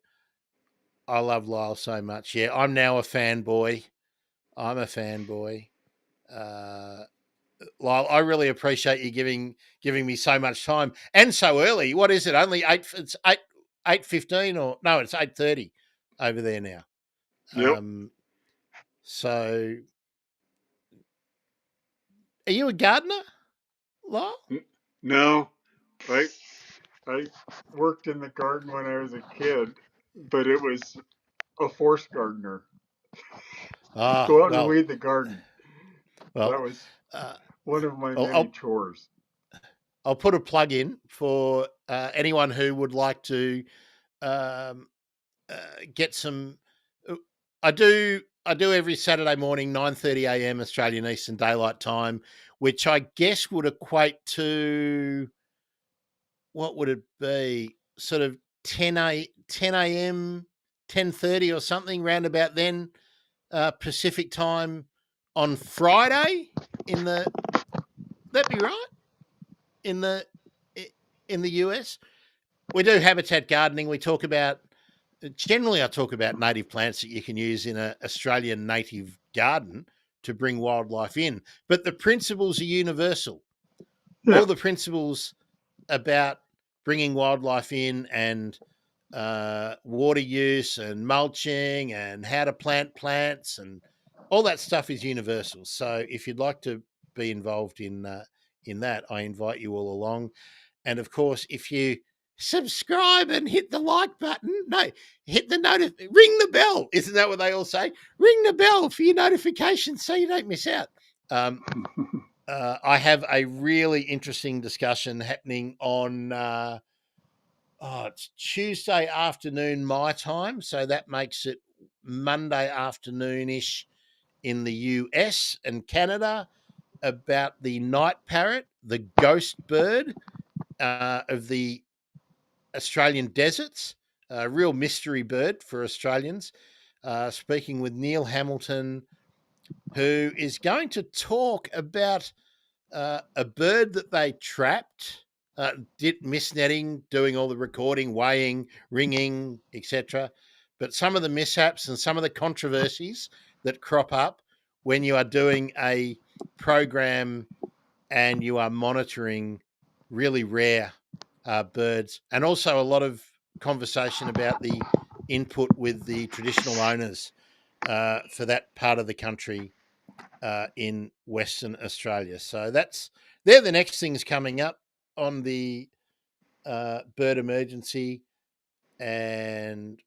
I love Lyle so much. Yeah, I'm now a fanboy. I'm a fanboy. Lyle, I really appreciate you giving me so much time and so early. What is it? Only 8? It's 8:15 or no? It's 8:30 over there now. Yep. So, are you a gardener, Lyle? No, I worked in the garden when I was a kid, but it was a forced gardener. Go out and Well, weed the garden. That was uh, one of my many I'll chores. I'll put a plug in for anyone who would like to um, get some. I do every Saturday morning, 9:30 a.m. Australian Eastern Daylight Time, which I guess would equate to, what would it be? Sort of 10 a.m., 10:30 or something, round about then, Pacific time on Friday in the. That'd be right in the US. We do habitat gardening. We talk about, generally I talk about native plants that you can use in an Australian native garden to bring wildlife in. But the principles are universal. Yeah. All the principles about bringing wildlife in and water use and mulching and how to plant plants and all that stuff is universal. So if you'd like to be involved in that, I invite you all along. And of course, if you subscribe and hit the like button, hit the ring the bell. Isn't that what they all say? Ring the bell for your notifications so you don't miss out. I have a really interesting discussion happening on it's Tuesday afternoon my time, so that makes it Monday afternoon-ish in the US and Canada, about the night parrot, the ghost bird of the Australian deserts, a real mystery bird for Australians. Speaking with Neil Hamilton, who is going to talk about a bird that they trapped, did misnetting, doing all the recording, weighing, ringing, etc. But some of the mishaps and some of the controversies that crop up when you are doing a program and you are monitoring really rare birds, and also a lot of conversation about the input with the traditional owners for that part of the country in Western Australia. So they're the next things coming up on the bird emergency. And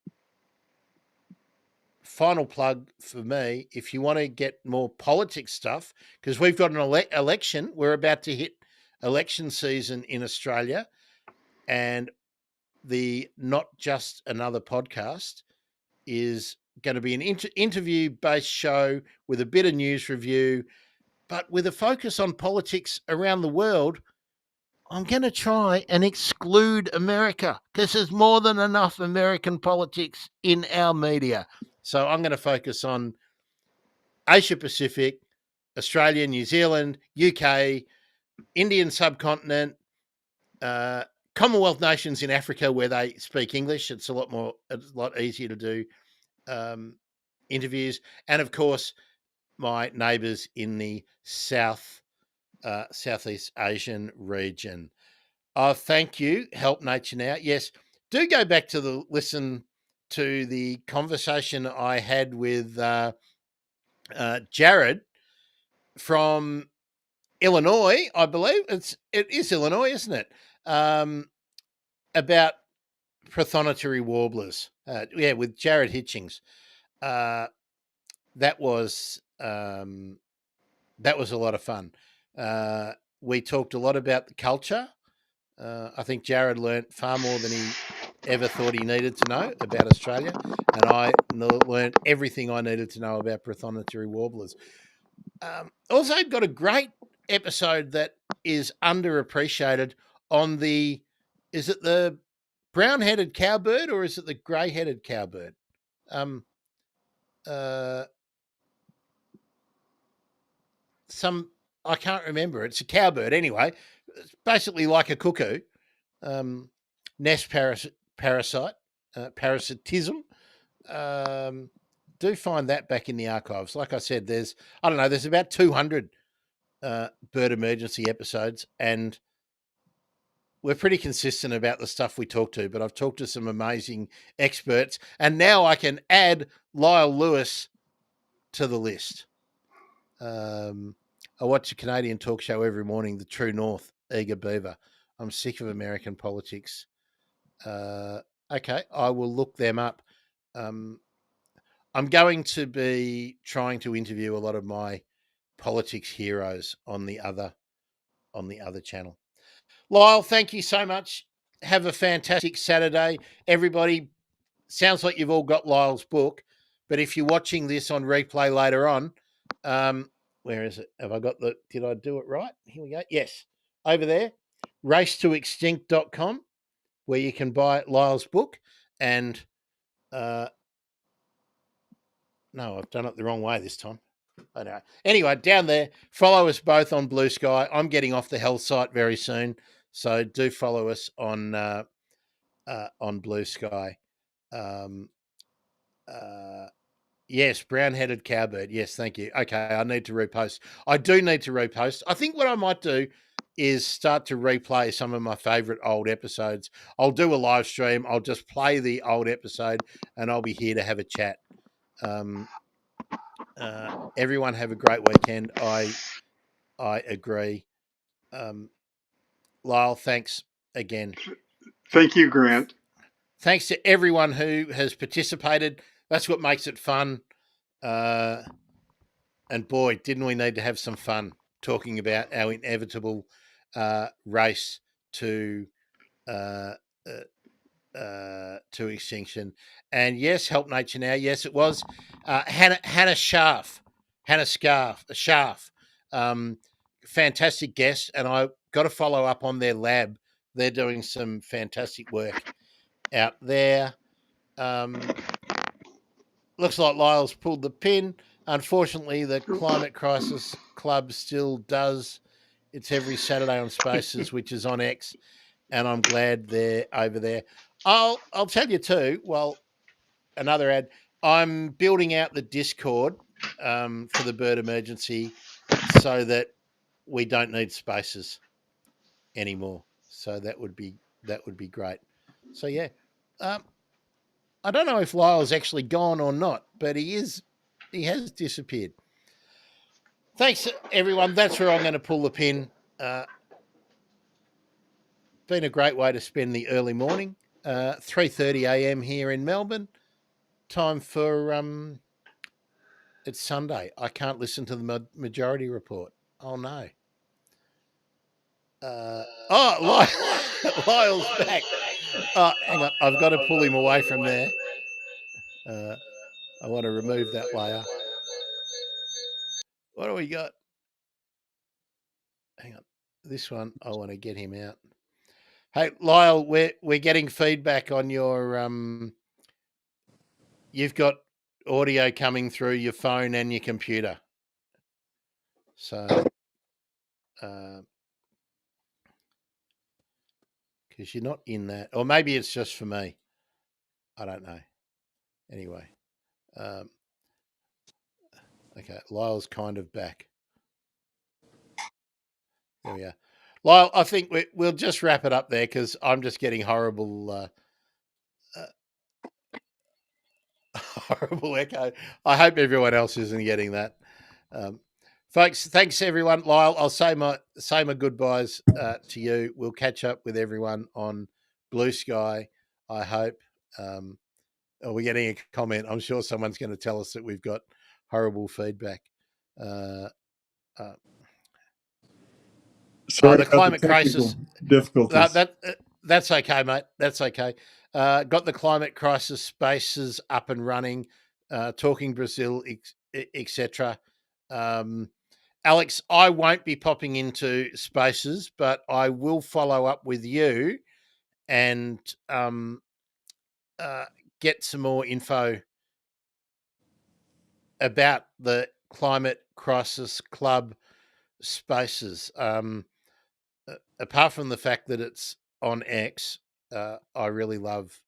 final plug for me, if you want to get more politics stuff, because we've got an election, we're about to hit election season in Australia, and the Not Just Another podcast is going to be an interview-based show with a bit of news review, but with a focus on politics around the world. I'm going to try and exclude America because there's more than enough American politics in our media. So I'm going to focus on Asia Pacific, Australia, New Zealand, UK, Indian subcontinent, Commonwealth nations in Africa where they speak English. It's a lot easier to do interviews. And of course, my neighbours in the Southeast Asian region. Thank you. Help Nature Now. Yes, do go back to listen to the conversation I had with Jared from Illinois, I believe. It is Illinois, isn't it? About prothonotary warblers. With Jared Hitchings. That was a lot of fun. We talked a lot about the culture. I think Jared learnt far more than he ever thought he needed to know about Australia, and I learnt everything I needed to know about prothonotary warblers. Also, got a great episode that is underappreciated on is it the brown-headed cowbird or is it the grey-headed cowbird? I can't remember. It's a cowbird anyway. It's basically like a cuckoo. Nest parasite, parasitism. Do find that back in the archives. Like I said, there's about 200 bird emergency episodes, and we're pretty consistent about the stuff we talk to, but I've talked to some amazing experts, and now I can add Lyle Lewis to the list. I watch a Canadian talk show every morning, The True North, Eager Beaver. I'm sick of American politics. Okay, I will look them up. I'm going to be trying to interview a lot of my politics heroes on the other channel. Lyle, thank you so much. Have a fantastic Saturday. Everybody, sounds like you've all got Lyle's book, but if you're watching this on replay later on, where is it? Did I do it right? Here we go. Yes, over there, racetoextinct.com, where you can buy Lyle's book. And no, I've done it the wrong way this time. I know. Anyway, down there, follow us both on Blue Sky. I'm getting off the health site very soon, so do follow us on Blue Sky. Yes, brown-headed cowbird. Yes, thank you. Okay, I need to repost. I do need to repost. I think what I might do is start to replay some of my favorite old episodes. I'll do a live stream. I'll just play the old episode, and I'll be here to have a chat. Everyone have a great weekend. I agree. Lyle, thanks again. Thank you, Grant. Thanks to everyone who has participated. That's what makes it fun. And boy, didn't we need to have some fun talking about our inevitable race to extinction. And yes, Help Nature Now. Yes, it was Hannah Scarf. Fantastic guest, and I got to follow up on their lab. They're doing some fantastic work out there. Looks like Lyle's pulled the pin. Unfortunately, the Climate Crisis Club still does its every Saturday on Spaces, which is on X, and I'm glad they're over there. I'll tell you too. Well, another ad. I'm building out the Discord for the bird emergency so that we don't need Spaces anymore. So that would be great. So yeah, I don't know if Lyle's actually gone or not, but he has disappeared. Thanks, everyone. That's where I'm going to pull the pin. Been a great way to spend the early morning. 3:30 a.m. here in Melbourne. Time for it's Sunday. I can't listen to the Majority Report. Oh no. Lyle's back. Hang on. I've got to pull him away from there. I want to remove that layer. What do we got? Hang on. This one, I want to get him out. Hey, Lyle, we're getting feedback on your you've got audio coming through your phone and your computer. So because you're not in that, or maybe it's just for me. I don't know. Anyway, okay, Lyle's kind of back. There we are. Lyle, I think we'll just wrap it up there because I'm just getting horrible horrible echo. I hope everyone else isn't getting that. Folks, thanks everyone. Lyle, I'll say my goodbyes to you. We'll catch up with everyone on Blue Sky, I hope. We're getting a comment. I'm sure someone's going to tell us that we've got horrible feedback. Sorry the about climate the technical crisis difficulties. That's okay, mate. That's okay. Got the climate crisis spaces up and running. Talking Brazil, etc. Alex, I won't be popping into spaces, but I will follow up with you and get some more info about the Climate Crisis Club spaces. Apart from the fact that it's on X, I really love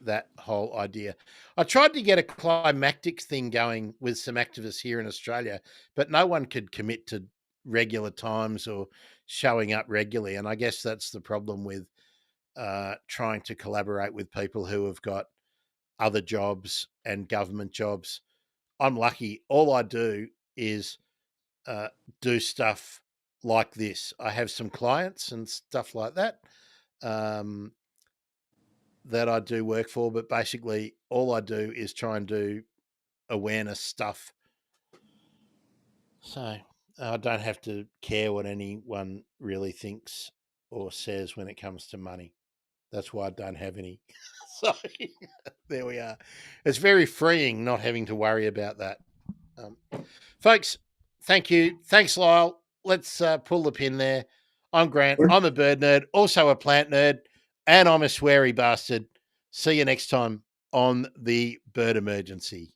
that whole idea. I tried to get a climactic thing going with some activists here in Australia, but no one could commit to regular times or showing up regularly. And I guess that's the problem with trying to collaborate with people who have got other jobs and government jobs. I'm lucky. All I do is do stuff like this. I have some clients and stuff like that that I do work for, but basically all I do is try and do awareness stuff. So I don't have to care what anyone really thinks or says when it comes to money. That's why I don't have any. So there we are. It's very freeing not having to worry about that. Folks, thank you. Thanks, Lyle. Let's pull the pin there. I'm Grant. I'm a bird nerd, also a plant nerd, and I'm a sweary bastard. See you next time on the Bird Emergency.